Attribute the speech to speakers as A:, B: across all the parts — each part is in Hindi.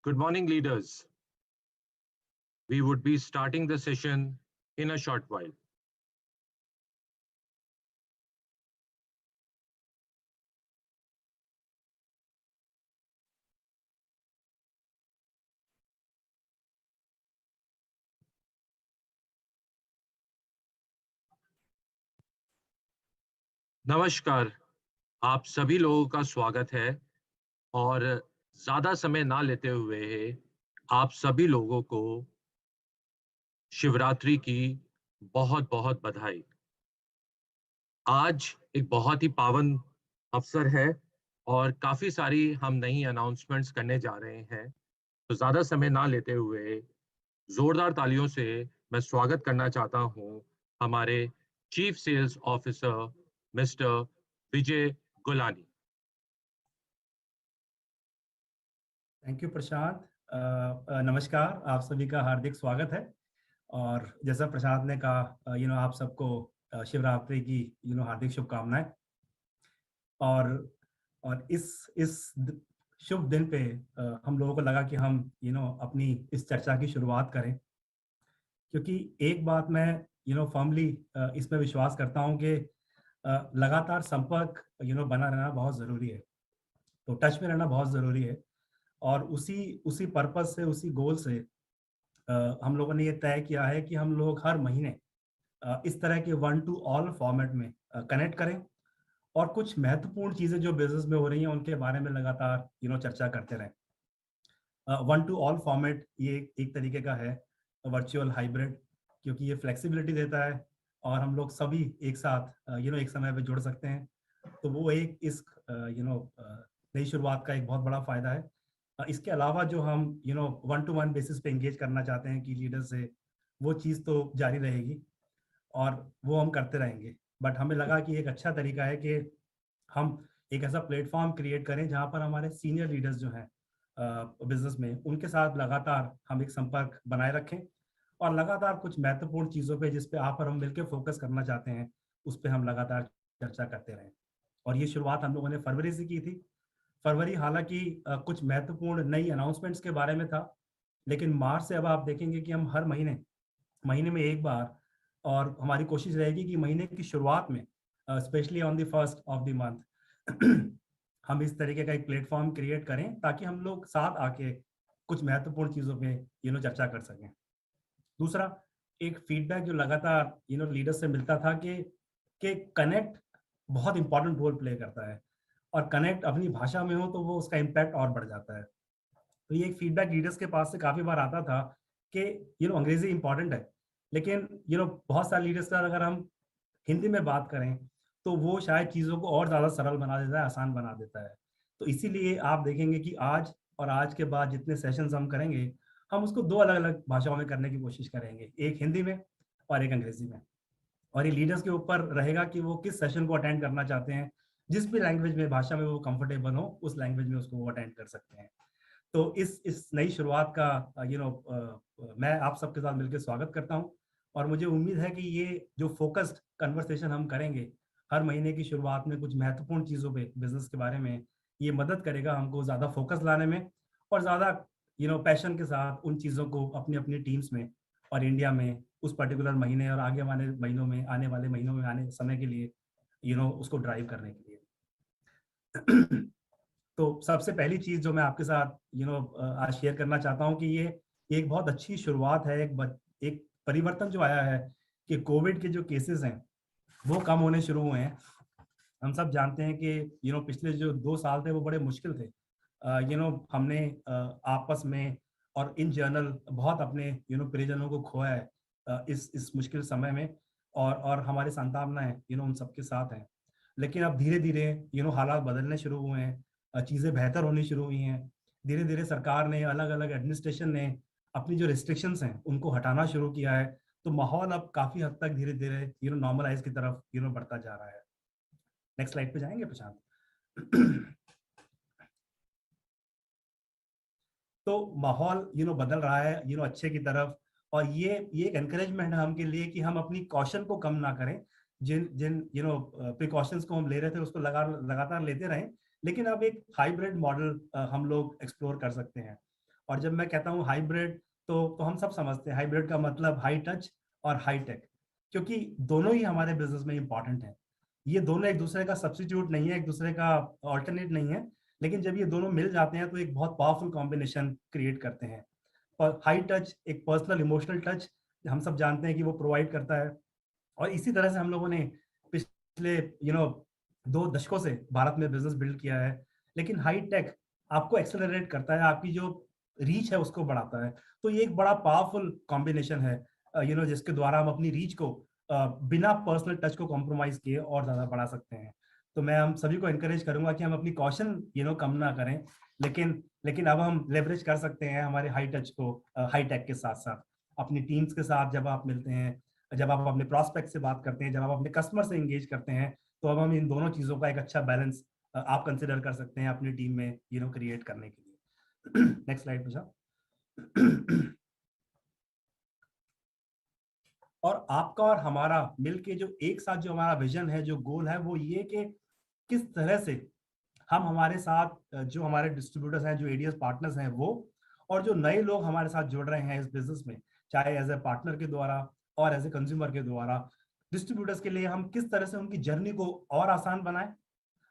A: Good morning, leaders. We would be starting the session in a short while. नमस्कार, आप सभी लोगों का स्वागत है और ज्यादा समय ना लेते हुए आप सभी लोगों को शिवरात्रि की बहुत बहुत बधाई। आज एक बहुत ही पावन अवसर है और काफी सारी हम नई अनाउंसमेंट्स करने जा रहे हैं। तो ज्यादा समय ना लेते हुए जोरदार तालियों से मैं स्वागत करना चाहता हूं हमारे chief sales officer mister Vijay Gulani.
B: Thank you Prashant. नमस्कार, आप सभी का हार्दिक स्वागत है। और जैसा प्रशांत ने कहा, आप सबको शिवरात्रि की हार्दिक शुभकामनाएं। और इस शुभ दिन पे हम लोगों को लगा कि हम अपनी इस चर्चा की शुरुआत करें, क्योंकि एक बात मैं फर्मली इसमें विश्वास करता हूं कि लगातार संपर्क बना रहना बहुत ज़रूरी है। तो टच में रहना बहुत ज़रूरी है। और उसी उसी पर्पस से, उसी गोल से हम लोगों ने ये तय किया है कि हम लोग हर महीने इस तरह के 1 to all फॉर्मेट में कनेक्ट करें और कुछ महत्वपूर्ण चीज़ें जो बिजनेस में हो रही हैं उनके बारे में लगातार चर्चा करते रहें। 1 to all फॉर्मेट ये एक तरीके का है वर्चुअल हाइब्रिड, क्योंकि ये फ्लेक्सिबिलिटी देता है और हम लोग सभी एक साथ एक समय पे जुड़ सकते हैं। तो वो एक इस नई शुरुआत का एक बहुत बड़ा फायदा है। इसके अलावा जो हम 1 to 1 बेसिस पे एंगेज करना चाहते हैं कि लीडर से, वो चीज़ तो जारी रहेगी और वो हम करते रहेंगे। बट हमें लगा कि एक अच्छा तरीका है कि हम एक ऐसा प्लेटफॉर्म क्रिएट करें जहां पर हमारे सीनियर लीडर्स जो हैं बिजनेस में, उनके साथ लगातार हम एक संपर्क बनाए रखें और लगातार कुछ महत्वपूर्ण चीज़ों पे जिस पे आप और हम मिलकर फोकस करना चाहते हैं उस पर हम लगातार चर्चा करते रहें। और ये शुरुआत हम लोगों ने फरवरी से की थी। फरवरी हालांकि कुछ महत्वपूर्ण नई अनाउंसमेंट्स के बारे में था, लेकिन मार्च से अब आप देखेंगे कि हम हर महीने महीने में एक बार, और हमारी कोशिश रहेगी कि महीने की शुरुआत में specially on the first of the month हम इस तरीके का एक प्लेटफॉर्म क्रिएट करें ताकि हम लोग साथ आके कुछ महत्वपूर्ण चीज़ों पे चर्चा कर सकें। दूसरा, एक फीडबैक जो लगातार लीडर से मिलता था कि कनेक्ट बहुत इंपॉर्टेंट रोल प्ले करता है और कनेक्ट अपनी भाषा में हो तो वो उसका इम्पैक्ट और बढ़ जाता है। तो ये एक फीडबैक लीडर्स के पास से काफ़ी बार आता था कि अंग्रेजी इंपॉर्टेंट है, लेकिन बहुत सारे लीडर्स का अगर हम हिंदी में बात करें तो वो शायद चीज़ों को और ज़्यादा सरल बना देता है, आसान बना देता है। तो इसीलिए आप देखेंगे कि आज और आज के बाद जितने सेशंस हम करेंगे, हम उसको 2 अलग-अलग भाषाओं में करने की कोशिश करेंगे, एक हिंदी में और एक अंग्रेजी में। और ये लीडर्स के ऊपर रहेगा कि वो किस सेशन को अटेंड करना चाहते हैं। जिस भी लैंग्वेज में, भाषा में वो कंफर्टेबल हो, उस लैंग्वेज में उसको वो अटेंड कर सकते हैं। तो इस नई शुरुआत का मैं आप सबके साथ मिलकर स्वागत करता हूं और मुझे उम्मीद है कि ये जो फोकस्ड कन्वर्सेशन हम करेंगे हर महीने की शुरुआत में कुछ महत्वपूर्ण चीज़ों पे बिजनेस के बारे में, ये मदद करेगा हमको ज़्यादा फोकस लाने में और ज़्यादा पैशन के साथ उन चीज़ों को अपनी अपनी टीम्स में और इंडिया में उस पर्टिकुलर महीने और आगे वाले महीनों में, आने वाले महीनों में, आने समय के लिए उसको ड्राइव करने के लिए। तो सबसे पहली चीज़ जो मैं आपके साथ आज शेयर करना चाहता हूँ कि ये एक बहुत अच्छी शुरुआत है। एक परिवर्तन जो आया है कि कोविड के जो केसेस हैं वो कम होने शुरू हुए हैं। हम सब जानते हैं कि पिछले जो 2 साल थे वो बड़े मुश्किल थे। हमने आपस में और इन जनरल बहुत अपने परिजनों को खोया है इस मुश्किल समय में, और हमारी सांत्वनाएं उन सबके साथ हैं। लेकिन अब धीरे धीरे हालात बदलने शुरू हुए हैं, चीज़ें बेहतर होनी शुरू हुई हैं। धीरे धीरे सरकार ने, अलग अलग एडमिनिस्ट्रेशन ने अपनी जो रिस्ट्रिक्शंस हैं उनको हटाना शुरू किया है। तो माहौल अब काफ़ी हद तक धीरे धीरे नॉर्मलाइज की तरफ बढ़ता जा रहा है। नेक्स्ट स्लाइड पे जाएंगे प्रशांत। तो माहौल बदल रहा है अच्छे की तरफ, और ये एक एनकरेजमेंट है हम के लिए कि हम अपनी कॉशन को कम ना करें। जिन जिन प्रिकॉशंस को हम ले रहे थे उसको लगातार लेते रहें, लेकिन अब एक हाइब्रिड मॉडल हम लोग एक्सप्लोर कर सकते हैं। और जब मैं कहता हूँ हाइब्रिड, तो हम सब समझते हैं हाइब्रिड का मतलब हाई टच और हाई टेक, क्योंकि दोनों ही हमारे बिजनेस में इंपॉर्टेंट है। ये दोनों एक दूसरे का सब्स्टिट्यूट नहीं है, एक दूसरे का ऑल्टरनेट नहीं है, लेकिन जब ये दोनों मिल जाते हैं तो एक बहुत पावरफुल कॉम्बिनेशन क्रिएट करते हैं। और हाई टच एक पर्सनल इमोशनल टच हम सब जानते हैं कि वो प्रोवाइड करता है, और इसी तरह से हम लोगों ने पिछले 2 दशकों से भारत में बिजनेस बिल्ड किया है। लेकिन हाई टेक आपको एक्सेलरेट करता है, आपकी जो रीच है उसको बढ़ाता है। तो ये एक बड़ा पावरफुल कॉम्बिनेशन है जिसके द्वारा हम अपनी रीच को बिना पर्सनल टच को कॉम्प्रोमाइज किए और ज्यादा बढ़ा सकते हैं। तो मैं हम सभी को एनकरेज करूंगा कि हम अपनी कौशल कम ना करें, लेकिन लेकिन अब हम लेवरेज कर सकते हैं हमारे हाई टच को हाई टेक के साथ साथ। अपनी टीम्स के साथ जब आप मिलते हैं, जब आप अपने प्रोस्पेक्ट से बात करते हैं, जब आप अपने कस्टमर से एंगेज करते हैं, तो अब हम इन दोनों चीजों का एक अच्छा बैलेंस आप कंसिडर कर सकते हैं अपनी टीम में क्रिएट करने के लिए। नेक्स्ट स्लाइड पे जाओ। और आपका और हमारा मिलके जो एक साथ जो हमारा विजन है, जो गोल है, वो ये कि किस तरह से हम हमारे साथ जो हमारे डिस्ट्रीब्यूटर्स हैं, जो एडीएस पार्टनर्स हैं वो, और जो नए लोग हमारे साथ जुड़ रहे हैं इस बिजनेस में, चाहे एज ए पार्टनर के द्वारा और एज ए कंज्यूमर के द्वारा, डिस्ट्रीब्यूटर्स के लिए हम किस तरह से उनकी जर्नी को और आसान बनाएं,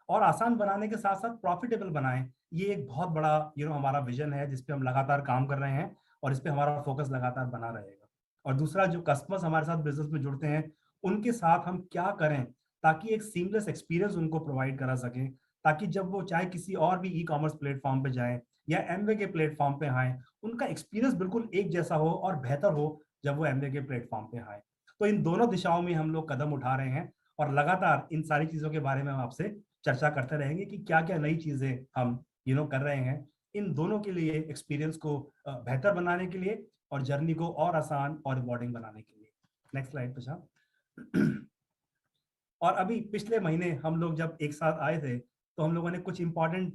B: और आसान बनाने के साथ साथ प्रॉफिटेबल बनाएं। ये एक बहुत बड़ा हमारा विजन है जिसपे हम लगातार काम कर रहे हैं, और इस पे हमारा फोकस लगातार बना रहेगा। और दूसरा, जो कस्टमर्स हमारे साथ बिजनेस में जुड़ते हैं, उनके साथ हम क्या करें ताकि एक सीमलेस एक्सपीरियंस उनको प्रोवाइड करा सकें, ताकि जब वो चाहे किसी और भी ई कॉमर्स प्लेटफॉर्म पे जाएं या एमवे के प्लेटफॉर्म पे आए, उनका एक्सपीरियंस बिल्कुल एक जैसा हो और बेहतर हो जब वो एमवे के प्लेटफॉर्म पे आए। तो इन दोनों दिशाओं में हम लोग कदम उठा रहे हैं, और लगातार इन सारी चीजों के बारे में हम आपसे चर्चा करते रहेंगे कि क्या क्या नई चीजें हम कर रहे हैं इन दोनों के लिए, एक्सपीरियंस को बेहतर बनाने के लिए और जर्नी को और आसान और रिवॉर्डिंग बनाने के लिए। नेक्स्ट स्लाइड पे जाओ। और अभी पिछले महीने हम लोग जब एक साथ आए थे, तो हम लोगों ने कुछ इंपॉर्टेंट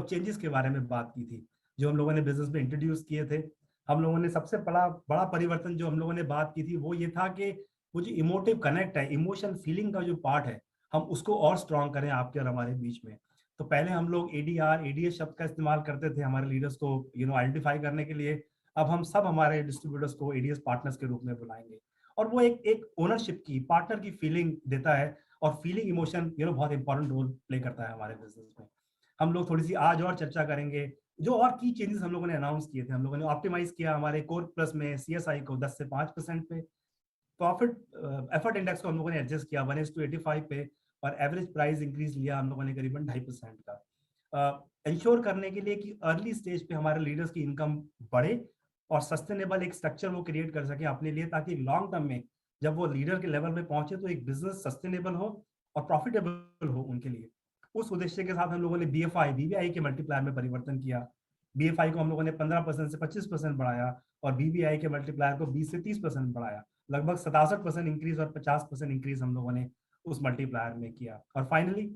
B: चेंजेस के बारे में बात की थी, जो हम लोगों ने बिजनेस में इंट्रोड्यूस किए थे। हम लोगों ने सबसे बड़ा बड़ा परिवर्तन जो हम लोगों ने बात की थी वो ये था कि वो जो इमोटिव कनेक्ट है, इमोशन फीलिंग का जो पार्ट है, हम उसको और स्ट्रॉन्ग करें आपके और हमारे बीच में। तो पहले हम लोग एडीआर एडीएस शब्द का इस्तेमाल करते थे हमारे लीडर्स को आइडेंटिफाई करने के लिए। अब हम सब हमारे डिस्ट्रीब्यूटर्स को एडीएस पार्टनर्स के रूप में बुलाएंगे, और वो एक एक ओनरशिप की, पार्टनर की फीलिंग देता है। और फीलिंग इमोशन बहुत इंपॉर्टेंट रोल प्ले करता है हमारे बिजनेस में। हम लोग थोड़ी सी आज और चर्चा करेंगे जो और की चेंजेस हम लोगों ने अनाउंस किए थे। हम लोगों ने ऑप्टिमाइज किया हमारे कोर प्लस में सीएसआई को 10 से 5% पे, प्रॉफिट एफर्ट इंडेक्स को हम लोगों ने एडजस्ट किया 1:85 पे, और एवरेज प्राइस इंक्रीज लिया हम लोगों ने करीबन 2.5% का, इंश्योर करने के लिए कि अर्ली स्टेज पे हमारे लीडर्स की इनकम बढ़े और सस्टेनेबल एक स्ट्रक्चर वो क्रिएट कर सके अपने लिए, ताकि लॉन्ग टर्म में जब वो लीडर के लेवल में पहुंचे तो एक बिजनेस सस्टेनेबल हो और प्रॉफिटेबल हो उनके लिए। उस उद्देश्य के साथ हम लोगों ने बीएफआई बीबीआई के मल्टीप्लायर में परिवर्तन किया। बीएफआई को हम लोगों ने 15% से 25% बढ़ाया, और बीबीआई के मल्टीप्लायर को 20 से 30% बढ़ाया। लगभग 67% इंक्रीज और 50% इंक्रीज हम लोगों ने उस मल्टीप्लायर में किया। और फाइनली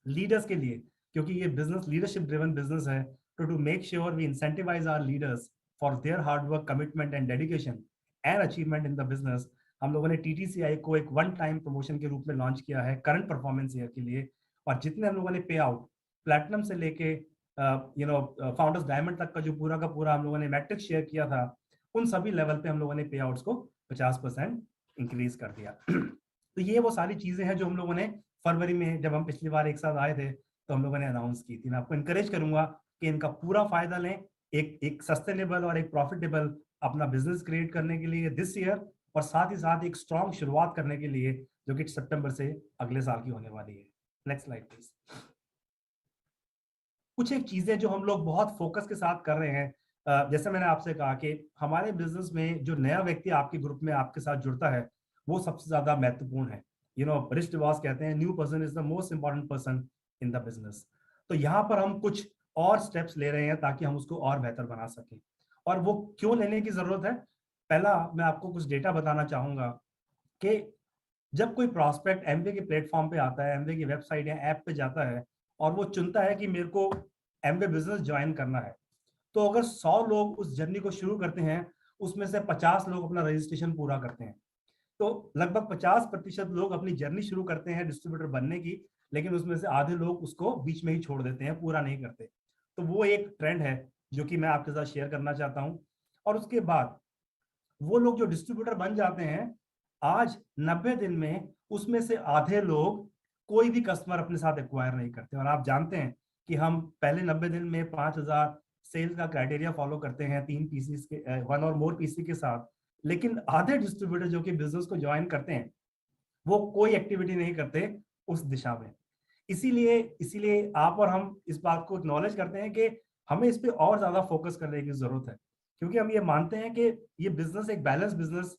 B: लीडर्स के लिए, क्योंकि ये बिजनेस लीडरशिप ड्रिवन बिजनेस है, to make sure we incentivise our leaders for their hard work, commitment and dedication and achievement in the business, हम लोगों ने टीटीसीआई को एक वन टाइम प्रमोशन के रूप में लॉन्च किया है करंट परफॉर्मेंस ईयर के लिए। और जितने हम लोगों ने पे आउट प्लेटिनम से लेके फाउंडर्स डायमंड तक का जो पूरा का पूरा हम लोगों ने मैट्रिक्स शेयर किया था, उन सभी लेवल पे हम लोगों ने पे आउट्स को 50% इंक्रीज कर दिया। तो ये वो सारी चीजें हैं जो हम लोगों ने फरवरी में जब हम पिछली बार एक साथ आए थे तो हम लोगों ने अनाउंस की थी। मैं आपको इनकरेज करूंगा कि इनका पूरा फायदा लें, एक सस्टेनेबल और एक प्रॉफिटेबल अपना बिजनेस क्रिएट करने के लिए दिस ईयर, और साथ ही साथ एक स्ट्रॉन्ग शुरुआत करने के लिए जो कि सितंबर से अगले साल की होने वाली है। Next slide please. कुछ एक चीजें जो हम लोग बहुत फोकस के साथ कर रहे हैं, जैसे मैंने आपसे कहा कि हमारे बिजनेस में जो नया व्यक्ति आपके ग्रुप में आपके साथ जुड़ता है वो सबसे ज्यादा महत्वपूर्ण है। रिच डिवॉस कहते हैं new person is the most important person in the business. तो यहाँ पर हम कुछ और स्टेप्स ले रहे हैं ताकि हम उसको और बेहतर बना सकें। और वो क्यों लेने की जरूरत है, पहला मैं आपको कुछ डेटा बताना चाहूंगा कि जब कोई प्रॉस्पेक्ट एमवे के प्लेटफॉर्म पे आता है, एमवे की वेबसाइट या ऐप पे जाता है और वो चुनता है कि मेरे को एमवे बिजनेस ज्वाइन करना है, तो अगर 100 लोग उस जर्नी को शुरू करते हैं, उसमें से 50 लोग अपना रजिस्ट्रेशन पूरा करते हैं। तो लगभग 50% लोग अपनी जर्नी शुरू करते हैं डिस्ट्रीब्यूटर बनने की, लेकिन उसमें से आधे लोग उसको बीच में ही छोड़ देते हैं, पूरा नहीं करते। तो वो एक ट्रेंड है जो कि मैं आपके साथ शेयर करना चाहता हूं। और उसके बाद वो लोग जो डिस्ट्रीब्यूटर बन जाते हैं, आज 90 दिन में उसमें से आधे लोग कोई भी कस्टमर अपने साथ एक्वायर नहीं करते। और आप जानते हैं कि हम पहले 90 दिन में 5000 सेल्स का क्राइटेरिया फॉलो करते हैं 3 पीसी के, 1 और मोर पीसी के साथ। लेकिन आधे डिस्ट्रीब्यूटर जो कि बिजनेस को ज्वाइन करते हैं, वो कोई एक्टिविटी नहीं करते उस दिशा में। इसीलिए इसीलिए आप और हम इस बात को एक्नॉलेज करते हैं कि हमें इस पे और ज्यादा फोकस करने की जरूरत है, क्योंकि हम ये मानते हैं कि ये बिजनेस एक बैलेंस बिजनेस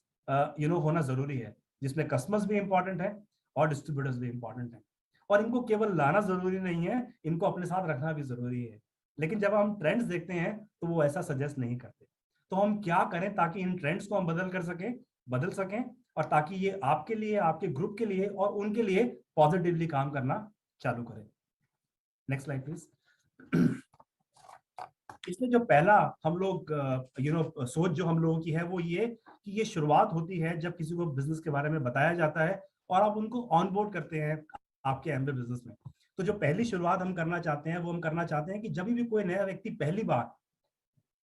B: होना जरूरी है, जिसमें कस्टमर्स भी इंपॉर्टेंट है और डिस्ट्रीब्यूटर्स भी इंपॉर्टेंट है। और इनको केवल लाना जरूरी नहीं है, इनको अपने साथ रखना भी जरूरी है। लेकिन जब हम ट्रेंड्स देखते हैं तो वो ऐसा सजेस्ट नहीं करते। तो हम क्या करें ताकि इन ट्रेंड्स को हम बदल सकें और ताकि ये आपके लिए, आपके ग्रुप के लिए और उनके लिए पॉजिटिवली काम करना चालू करें। Next slide please. इसमें जो पहला हम लोग सोच जो हम लोगों की है वो ये कि ये शुरुआत होती है जब किसी को बिजनेस के बारे में बताया जाता है और आप उनको ऑनबोर्ड करते हैं आपके एमबीए बिजनेस में। तो जो पहली शुरुआत हम करना चाहते हैं वो हम करना चाहते हैं कि जब भी कोई नया व्यक्ति पहली बार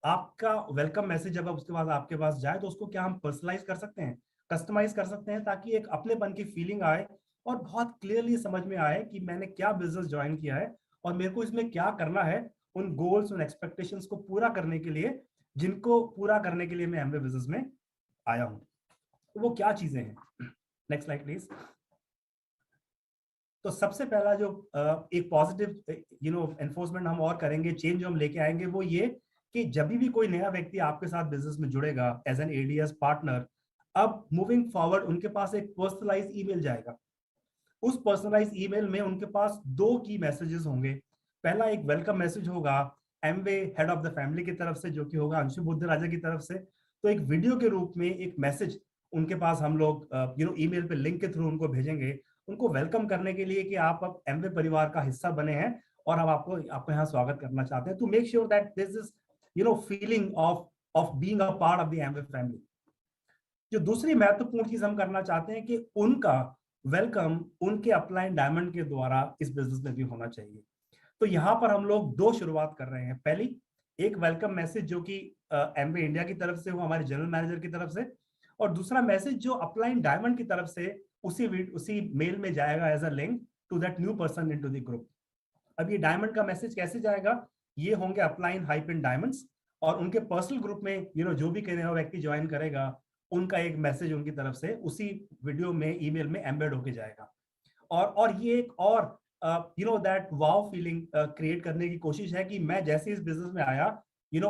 B: आपका वेलकम मैसेज जब उसके बाद आपके पास जाए तो उसको क्या हम पर्सनलाइज कर सकते हैं, कस्टमाइज कर सकते हैं, ताकि एक अपनेपन की फीलिंग आए और बहुत क्लियरली समझ में आए कि मैंने क्या बिजनेस ज्वाइन किया है और मेरे को इसमें क्या करना है, उन गोल्स उन एक्सपेक्टेशंस को पूरा करने के लिए, जिनको पूरा करने के लिए मैं एमबीए बिजनेस में आया हूं। तो वो क्या चीजें हैं? Next slide please. तो सबसे पहला जो एक पॉजिटिव एनफोर्समेंट हम और करेंगे, चेंज जो हम लेके आएंगे वो ये कि जब भी कोई नया व्यक्ति आपके साथ बिजनेस में जुड़ेगा एज एन एडीएस पार्टनर, अब मूविंग फॉरवर्ड उनके पास एक पर्सनलाइज ईमेल जाएगा। उस पर्सनलाइज ईमेल में उनके पास 2 की मैसेजेस होंगे। पहला एक वेलकम मैसेज होगा Amway head of the family की तरफ से, जो कि होगा अंशु बुद्धराजा की तरफ से। तो एक वीडियो के रूप में एक मैसेज उनके पास हम लोग ईमेल पे लिंक के थ्रू उनको भेजेंगे, उनको वेलकम करने के लिए कि आप अब एमवे परिवार का हिस्सा बने हैं और हम आपको यहाँ स्वागत करना चाहते हैं। To make sure that this is feeling of being a part of the Amway family. जो दूसरी महत्वपूर्ण चीज हम करना चाहते हैं कि उनका वेलकम उनके अपलाइन डायमंड के द्वारा इस बिजनेस में भी होना चाहिए। तो यहाँ पर हम लोग 2 शुरुआत कर रहे हैं। पहली एक वेलकम मैसेज जो कि एमवे इंडिया की तरफ से हो, हमारे जनरल मैनेजर की तरफ से, और दूसरा मैसेज जो अपलाइन डायमंड की तरफ से उसी मेल में जाएगा as a link to that new person into the group. अब ये डायमंड का मैसेज कैसे जाएगा? ये होंगे अपलाइन हाइपन डायमंड्स और उनके पर्सनल ग्रुप में जो भी नया व्यक्ति ज्वाइन करेगा उनका एक मैसेज उनकी तरफ से उसी वीडियो में ईमेल में एम्बेड होके जाएगा। और ये एक और दैट वाव फीलिंग क्रिएट करने की कोशिश है कि मैं जैसे इस बिजनेस में आया,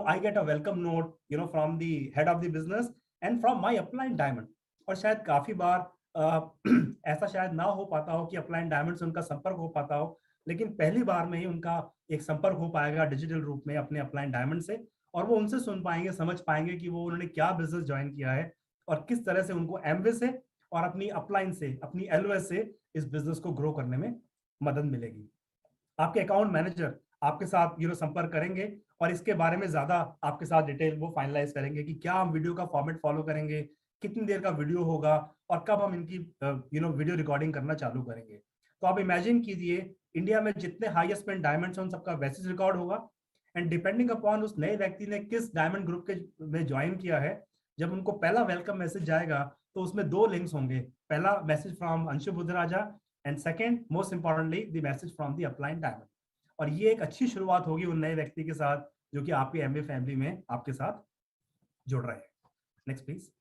B: I get a welcome note from the head of the business and from my upline diamond. और शायद काफी बार ऐसा शायद ना हो पाता हो कि अपलाइन डायमंड से उनका संपर्क हो पाता हो, लेकिन पहली बार में ही उनका एक संपर्क हो पाएगा डिजिटल रूप में अपने अपलाइन डायमंड से, और वो उनसे सुन पाएंगे, समझ पाएंगे कि वो उन्होंने क्या बिजनेस ज्वाइन किया है और किस तरह से उनको एमवे से और अपनी अपलाइन से, अपनी एलओएस से इस बिजनेस को ग्रो करने में मदद मिलेगी। आपके अकाउंट मैनेजर आपके साथ संपर्क करेंगे और इसके बारे में ज्यादा आपके साथ डिटेल वो फाइनलाइज करेंगे कि क्या हम वीडियो का फॉर्मेट फॉलो करेंगे, कितनी देर का वीडियो होगा और कब हम इनकी वीडियो रिकॉर्डिंग करना चालू करेंगे। तो आप इमेजिन कीजिए इंडिया में जितने हाईएस्ट स्पेंड डायमंड्स हैं उन सबका मैसेज रिकॉर्ड होगा एंड डिपेंडिंग अपॉन उस नए व्यक्ति ने किस डायमंड ग्रुप के में ज्वाइन किया है, जब उनको पहला वेलकम मैसेज जाएगा तो उसमें 2 लिंक्स होंगे। पहला message from Anshu Budhraja and second most importantly the message from the upline diamond. और ये एक अच्छी शुरुआत होगी उन नए व्यक्ति के साथ जो कि आपके एमबीए फैमिली में आपके साथ जुड़ रहे हैं। Next please.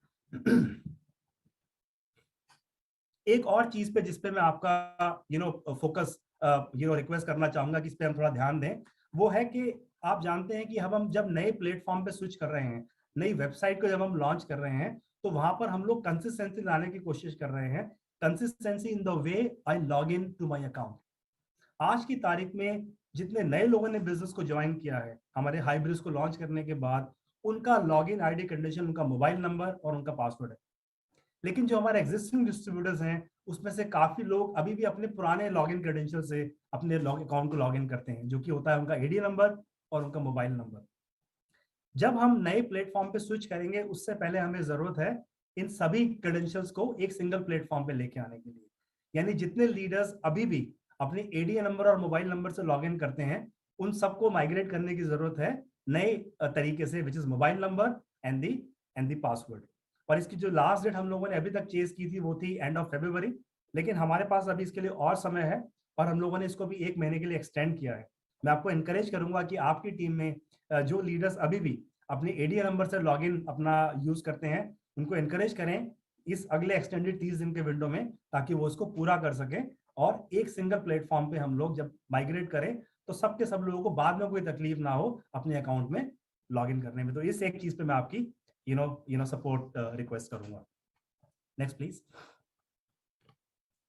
B: एक और चीज पे जिसपे मैं आपका फोकस रिक्वेस्ट करना चाहूंगा कि इस पे हम थोड़ा ध्यान दें, वो है कि आप जानते हैं कि हम जब नए प्लेटफॉर्म पे स्विच कर रहे हैं, नई वेबसाइट को जब हम लॉन्च कर रहे हैं, तो वहां पर हम लोग कंसिस्टेंसी लाने की कोशिश कर रहे हैं। Consistency in the way I log in to my account. आज की तारीख में जितने नए लोगों ने बिजनेस को ज्वाइन किया है हमारे हाइब्रिड्स को लॉन्च करने के बाद, उनका log in I D condition उनका मोबाइल नंबर और उनका पासवर्ड है। लेकिन जो हमारे एग्जिस्टिंग डिस्ट्रीब्यूटर्स हैं उसमें से काफी लोग अभी भी अपने पुराने लॉगिन क्रेडेंशियल से अपने अकाउंट को लॉगिन करते हैं, जो कि होता है उनका एडी नंबर और उनका मोबाइल नंबर। जब हम नए प्लेटफॉर्म पे स्विच करेंगे उससे पहले हमें जरूरत है इन सभी क्रेडेंशियल्स को एक सिंगल प्लेटफॉर्म पे लेके आने के लिए। यानी जितने लीडर्स अभी भी अपने एडीए नंबर और मोबाइल नंबर से लॉगिन करते हैं उन सबको माइग्रेट करने की जरूरत है नए तरीके से, which is mobile number and the password. और इसकी जो लास्ट डेट हम लोगों ने अभी तक चेज की थी वो थी एंड ऑफ February, लेकिन हमारे पास अभी इसके लिए और समय है और हम लोगों ने इसको भी 1 महीने के लिए एक्सटेंड किया है। मैं आपको इनकरेज करूंगा कि आपकी टीम में जो लीडर्स अभी भी अपने ADR नंबर से लॉगिन अपना यूज करते हैं, उनको इनकरेज करें इस अगले एक्सटेंडेड 30 दिन के विंडो में, ताकि वो उसको पूरा कर सके और एक सिंगल प्लेटफॉर्म पे हम लोग जब माइग्रेट करें तो सबके सब लोगों को बाद में कोई तकलीफ ना हो अपने अकाउंट में लॉगिन करने में। तो इस एक चीज पे मैं आपकी सपोर्ट रिक्वेस्ट करूंगा। Next please,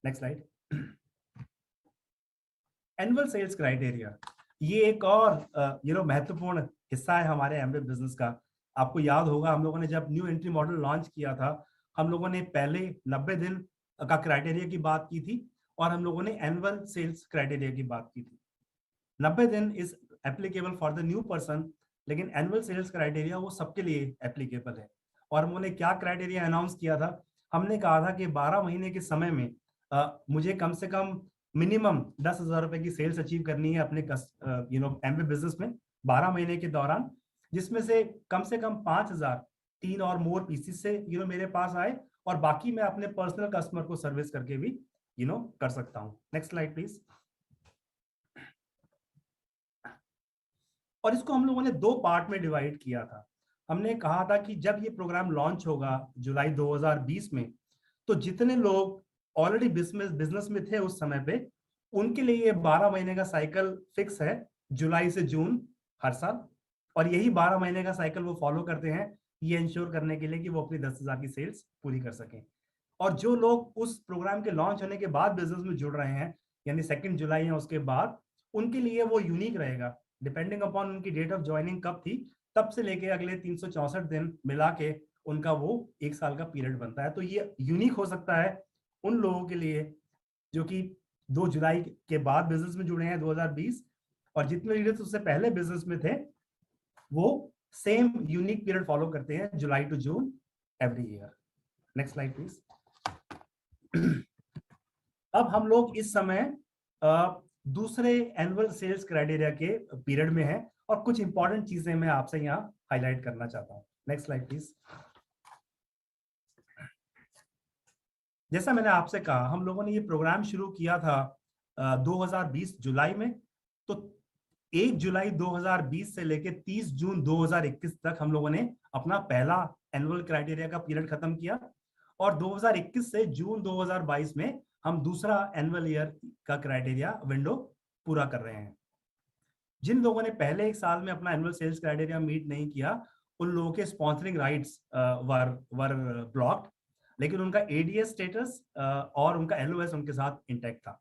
B: next slide. Annual sales criteria, ये एक और महत्वपूर्ण हिस्सा है हमारे एमवे बिजनेस का। आपको याद होगा हम लोगों ने जब न्यू एंट्री मॉडल लॉन्च किया था, हम लोगों ने पहले 90 दिन का क्राइटेरिया की बात की थी और हम लोगों ने एनुअल सेल्स क्राइटेरिया की बात की थी। 90 दिन is applicable for the new person, लेकिन एनुअल सेल्स क्राइटेरिया वो सबके लिए एप्लीकेबल है। और हम लोगों ने क्या क्राइटेरिया अनाउंस किया था, हमने कहा था कि 12 महीने के समय में मुझे कम से कम मिनिमम 10,000 रुपए की सेल्स अचीव करनी है अपने एमवे बिजनेस में 12 महीने के दौरान, जिसमें से कम 5,000 3 और मोर पीसीस से मेरे पास आए और बाकी मैं अपने पर्सनल कस्टमर को सर्विस करके भी कर सकता हूं। Next slide please. और इसको हम लोगों ने 2 पार्ट में डिवाइड किया था। हमने कहा था कि जब ये प्रोग्राम लॉन्च होगा जुलाई 2020 में, तो जितने लोग ऑलरेडी बिजनेस में थे उस समय पे, उनके लिए ये 12 महीने का साइकिल फिक्स है, जुलाई से जून हर साल। और यही 12 महीने का साइकिल वो फॉलो करते हैं ये इंश्योर करने के लिए कि वो अपनी 10,000 की सेल्स पूरी कर सकें। और जो लोग उस प्रोग्राम के लॉन्च होने के बाद बिजनेस में जुड़ रहे हैं, यानी 2 जुलाई या उसके बाद, उनके लिए वो यूनिक रहेगा। डिपेंडिंग अपॉन उनकी डेट ऑफ ज्वाइनिंग कब थी, तब से लेके अगले 364 दिन मिला के उनका वो 1 साल का पीरियड बनता है। तो ये यूनिक हो सकता है उन लोगों के लिए जो कि 2 जुलाई के बाद बिजनेस में जुड़े हैं 2020, और जितने लीडर्स उससे पहले बिजनेस में थे वो सेम यूनिक पीरियड फॉलो करते हैं, July to June every year. Next slide please. अब हम लोग इस समय दूसरे एनुअल सेल्स क्राइटेरिया के पीरियड में हैं और कुछ इंपॉर्टेंट चीजें मैं आपसे यहाँ हाईलाइट करना चाहता हूँ। Next slide please. जैसा मैंने आपसे कहा, हम लोगों ने ये प्रोग्राम शुरू किया था 2020 जुलाई में। तो 1 जुलाई 2020 से लेकर 30 जून 2021 तक हम लोगों ने अपना पहला एनुअल क्राइटेरिया का पीरियड खत्म किया, और 2021 से जून 2022 में हम दूसरा एनुअल ईयर का क्राइटेरिया विंडो पूरा कर रहे हैं। जिन लोगों ने पहले 1 साल में अपना एनुअल सेल्स क्राइटेरिया मीट नहीं किया, उन लोगों के स्पॉन्सरिंग राइट्स वर ब्लॉक्ड, लेकिन उनका ADS स्टेटस और उनका LOS उनके साथ इंटैक्ट था।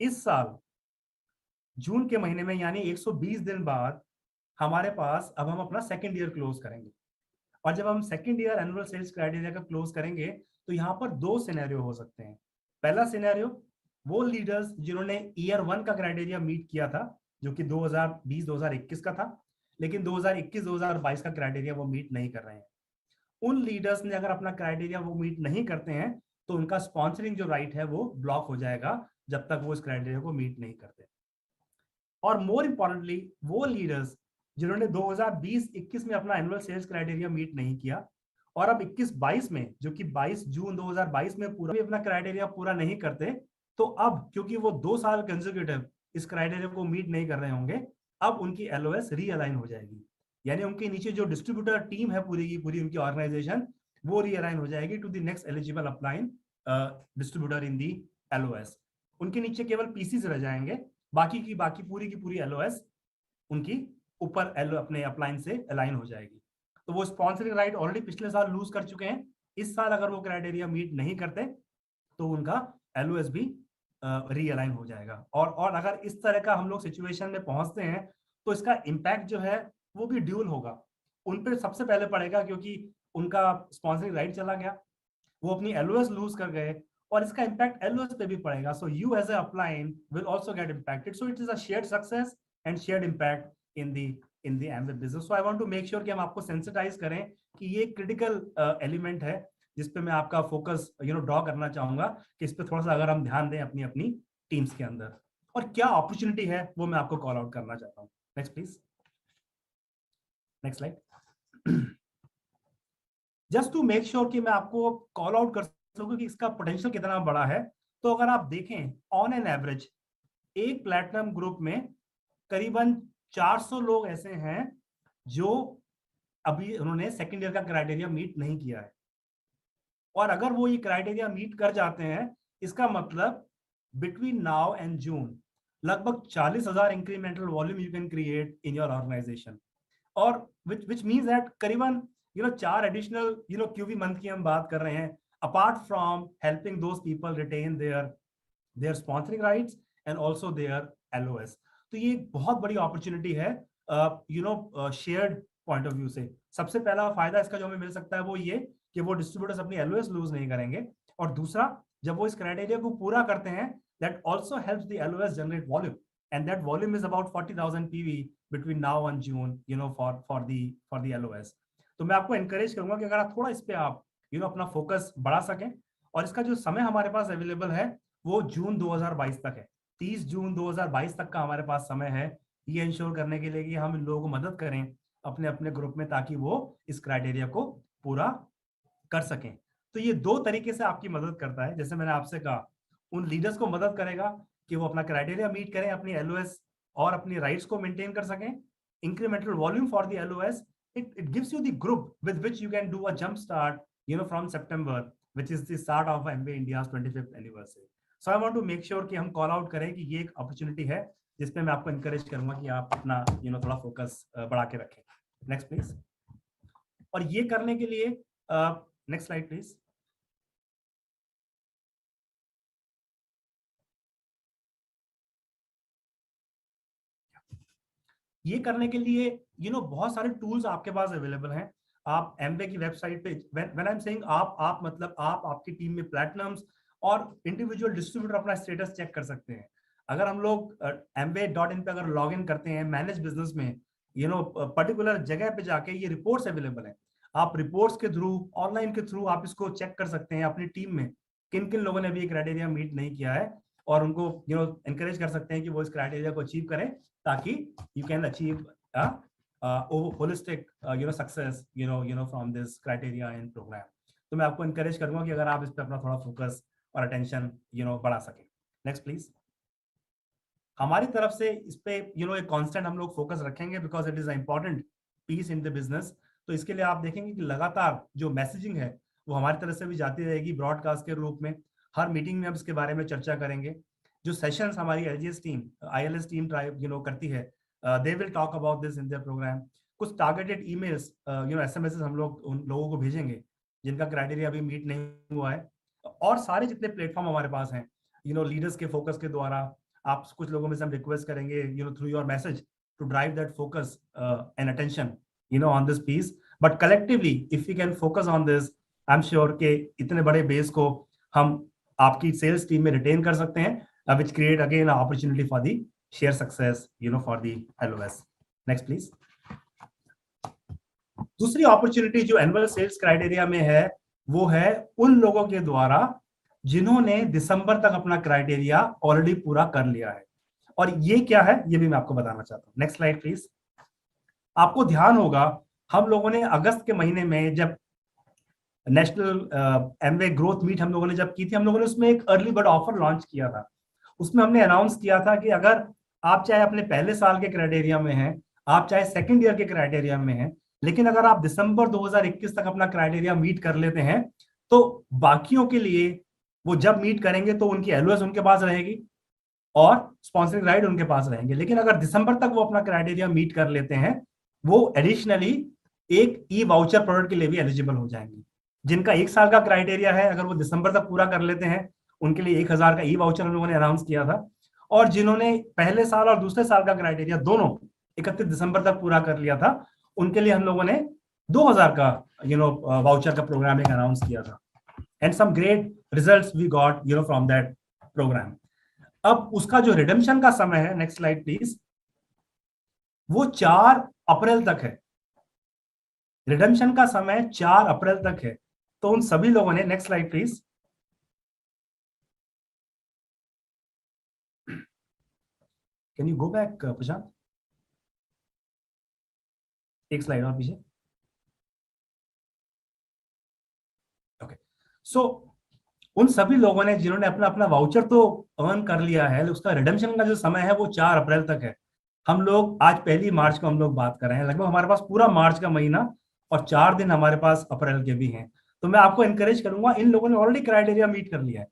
B: इस साल जून के महीने में, यानी 120 दिन बाद, हमारे पास अब हम अपना 2nd ईयर क्लोज करेंगे। और जब हम 2nd year annual sales criteria का क्लोज करेंगे तो यहाँ पर 2 सिनेरियो हो सकते हैं। पहला सिनेरियो, वो लीडर्स जिन्होंने ईयर 1 का क्राइटेरिया मीट किया था, जो कि 2020-2021 का था, लेकिन 2021-2022 का क्राइटेरिया वो मीट नहीं कर रहे हैं। उन लीडर्स ने अगर अपना क्राइटेरिया वो मीट नहीं करते हैं तो उनका स्पॉन्सरिंग जो राइट है वो ब्लॉक हो जाएगा जब तक वो इस क्राइटेरिया को मीट नहीं करते। और मोर इंपॉर्टेंटली, वो लीडर्स जिन्होंने 2020-21 में अपना एनुअल सेल्स क्राइटेरिया मीट नहीं किया और अब 21-22 में, जो कि 22 जून 2022 में पूरा भी अपना क्राइटेरिया पूरा नहीं करते, तो अब क्योंकि वो 2 साल कंसेक्यूटिव इस क्राइटेरिया को मीट नहीं कर रहे होंगे, अब उनकी LOS रीअलाइन हो जाएगी। यानी उनके नीचे जो डिस्ट्रीब्यूटर टीम है पूरी की पूरी उनकी ऑर्गेनाइजेशन, वो रीअलाइन हो जाएगी to the next eligible upline distributor in the LOS। उनके नीचे केवल पीसीस रह जाएंगे, बाकी की पूरी LOS उनकी ऊपर अपने अप्लाइन से अलाइन हो जाएगी। तो वो स्पॉन्सरिंग राइट ऑलरेडी पिछले साल लूज कर चुके हैं। इस साल अगर वो क्राइटेरिया मीट नहीं करते तो उनका LOS भी रीअलाइन हो जाएगा। और अगर इस तरह का हम लोग सिचुएशन में पहुंचते हैं तो इसका इम्पैक्ट जो है वो भी ड्यूल होगा। उन पर सबसे पहले पड़ेगा क्योंकि उनका स्पॉन्सरिंग राइट चला गया, वो अपनी LOS लूज कर गए, और इसका इम्पैक्ट LOS पे भी पड़ेगा। So you as a upline will also get impacted. So it is a shared success and shared impact in the Amway business. So I want to make sure कि हम आपको सेंसिटाइज करें कि ये क्रिटिकल एलिमेंट है जिस पे मैं आपका फोकस ड्रॉ करना चाहूंगा कि इस पे थोड़ा सा अगर हम ध्यान दें अपनी अपनी टीम्स के अंदर, और क्या अपॉर्चुनिटी है वो मैं आपको कॉल आउट करना चाहता हूँ। Next please. Next slide. Just to make sure कि मैं आपको कॉल आउट कर सकूं कि इसका पोटेंशियल कितना बड़ा है, तो अगर आप देखें ऑन एन एवरेज एक प्लैटिनम ग्रुप में करीबन 400 लोग ऐसे हैं जो अभी उन्होंने सेकेंड ईयर का क्राइटेरिया मीट नहीं किया है, और अगर वो ये क्राइटेरिया मीट कर जाते हैं, इसका मतलब बिटवीन नाउ एंड जून लगभग 40,000 incremental volume you can create in your organisation, और which means that करीबन 4 एडिशनल क्यूबी मंथ की हम बात कर रहे हैं, apart from helping those people retain their sponsoring rights and also their LOS. तो ये एक बहुत बड़ी अपॉर्चुनिटी है शेयर्ड पॉइंट ऑफ व्यू से। सबसे पहला फायदा इसका जो हमें मिल सकता है वो ये कि वो डिस्ट्रीब्यूटर्स अपनी एलओएस लूज नहीं करेंगे, और दूसरा जब वो इस क्राइटेरिया को पूरा करते हैं, that also helps the LOS generate volume, and that volume is about 40,000 PV between now and June, for the LOS। तो मैं आपको encourage करूंगा कि अगर आप थोड़ा इस पे आप अपना फोकस बढ़ा सकें, और इसका जो समय हमारे पास अवेलेबल है वो जून 2022 तक है। 30 जून 2022 तक का हमारे पास समय है ये इंश्योर करने के लिए कि हम इन लोगों को मदद करें अपने अपने ग्रुप में, ताकि वो इस क्राइटेरिया को पूरा कर सकें। तो ये दो तरीके से आपकी मदद करता है। जैसे मैंने आपसे कहा, उन लीडर्स को मदद करेगा कि वो अपना क्राइटेरिया मीट करें, अपनी एलओएस और अपनी राइट्स को मेंटेन कर सकें। Incremental volume for the LOS, it gives you the group with which you can do a jump start from September, which is the start of MBA India's 25th anniversary. So I want to make sure कि हम कॉल आउट करें कि ये एक अपॉर्चुनिटी है जिसपे मैं आपको encourage करूंगा कि आप अपना थोड़ा फोकस बढ़ा के रखें। Next please. और ये करने के लिए नेक्स्ट स्लाइड प्लीज। ये करने के लिए बहुत सारे टूल्स आपके पास अवेलेबल हैं। आप एमवे की वेबसाइट पे, व्हेन आई एम सेइंग आप मतलब आप आपकी टीम में प्लैटिनम्स और इंडिविजुअल डिस्ट्रीब्यूटर अपना स्टेटस चेक कर सकते हैं। अगर हम लोग mba.in पे अगर लॉग इन करते हैं मैनेज बिजनेस में, पर्टिकुलर जगह पे जाके ये रिपोर्ट्स अवेलेबल है। आप रिपोर्ट्स के थ्रू, ऑनलाइन के थ्रू आप इसको चेक कर सकते हैं अपनी टीम में किन किन लोगों ने भी ये क्राइटेरिया मीट नहीं किया है, और उनको एनकरेज कर सकते हैं कि वो इस क्राइटेरिया को अचीव करें, ताकि you can achieve holistic success from this criteria and program। तो मैं आपको encourage करूंगा कि अगर आप इस पे अपना थोड़ा फोकस और अटेंशन बढ़ा सकें। Next please. हमारी तरफ से इस पे एक कांस्टेंट हम लोग फोकस रखेंगे, because it is important piece in the business. तो इसके लिए आप देखेंगे कि लगातार जो मैसेजिंग है वो हमारी तरफ से भी जाती रहेगी ब्रॉडकास्ट के रूप में। हर मीटिंग में हम इसके बारे में चर्चा करेंगे। जो सेशंस हमारी एलजीएस टीम, आईएलएस टीम करती है, they will talk about this in their programme. कुछ टारगेटेड ईमेल्स, एसएमएस हम लोग उन लोगों को भेजेंगे जिनका क्राइटेरिया अभी मीट नहीं हुआ है। और सारे जितने प्लेटफॉर्म हमारे पास हैं लीडर्स के फोकस के द्वारा, आप कुछ लोगों में से हम रिक्वेस्ट करेंगे through your message to drive that focus and attention on this piece. But collectively if you can focus on this, I am sure के इतने बड़े बेस को हम आपकी सेल्स टीम में रिटेन कर सकते हैं, which create again an opportunity for the share success for the LOS। next please। दूसरी अपॉर्चुनिटी जो एनुअल सेल्स क्राइटेरिया में है वो है उन लोगों के द्वारा जिन्होंने दिसंबर तक अपना क्राइटेरिया ऑलरेडी पूरा कर लिया है। और ये क्या है ये भी मैं आपको बताना चाहता हूं। Next slide please. आपको ध्यान होगा हम लोगों ने अगस्त के महीने में जब नेशनल एमवे ग्रोथ मीट हम लोगों ने जब की थी, हम लोगों ने उसमें एक अर्ली बर्ड ऑफर लॉन्च किया था। उसमें हमने अनाउंस किया था कि अगर आप चाहे अपने पहले साल के क्राइटेरिया में हैं, आप चाहे सेकंड ईयर के क्राइटेरिया में हैं, लेकिन अगर आप दिसंबर 2021 तक अपना क्राइटेरिया मीट कर लेते हैं, तो बाकियों के लिए वो जब मीट करेंगे तो उनकी एलओएस उनके पास रहेगी और स्पॉन्सरिंग राइट उनके पास रहेंगे। लेकिन अगर दिसंबर तक वो अपना क्राइटेरिया मीट कर लेते हैं, वो एडिशनली एक ई वाउचर प्रोडक्ट के लिए भी एलिजिबल हो जाएंगे। जिनका 1 साल का क्राइटेरिया है, अगर वो दिसंबर तक पूरा कर लेते हैं, उनके लिए 1000 का ई वाउचर हम लोगों ने अनाउंस किया था। और जिन्होंने पहले साल और दूसरे साल का क्राइटेरिया दोनों 31 दिसंबर तक पूरा कर लिया था, उनके लिए हम लोगों ने 2000 का वाउचर का प्रोग्राम एक अनाउंस किया था। And some great results we got from that programme. अब उसका जो रिडेम्पशन का समय है, नेक्स्ट स्लाइड प्लीज, वो 4 अप्रैल तक है। रिडेम्पशन का समय 4 अप्रैल तक है। तो उन सभी लोगों ने, next slide please, can you go back Prashant? एक स्लाइड और पीछे। ओके, सो उन सभी लोगों ने जिन्होंने अपना अपना वाउचर तो अर्न कर लिया है, उसका रिडेम्पशन का जो समय है वो 4 अप्रैल तक है। हम लोग आज 1 मार्च को हम लोग बात कर रहे हैं, लगभग हमारे पास पूरा मार्च का महीना और 4 दिन हमारे पास अप्रैल के भी हैं। तो मैं आपको एनकरेज करूंगा, इन लोगों ने ऑलरेडी क्राइटेरिया मीट कर लिया है,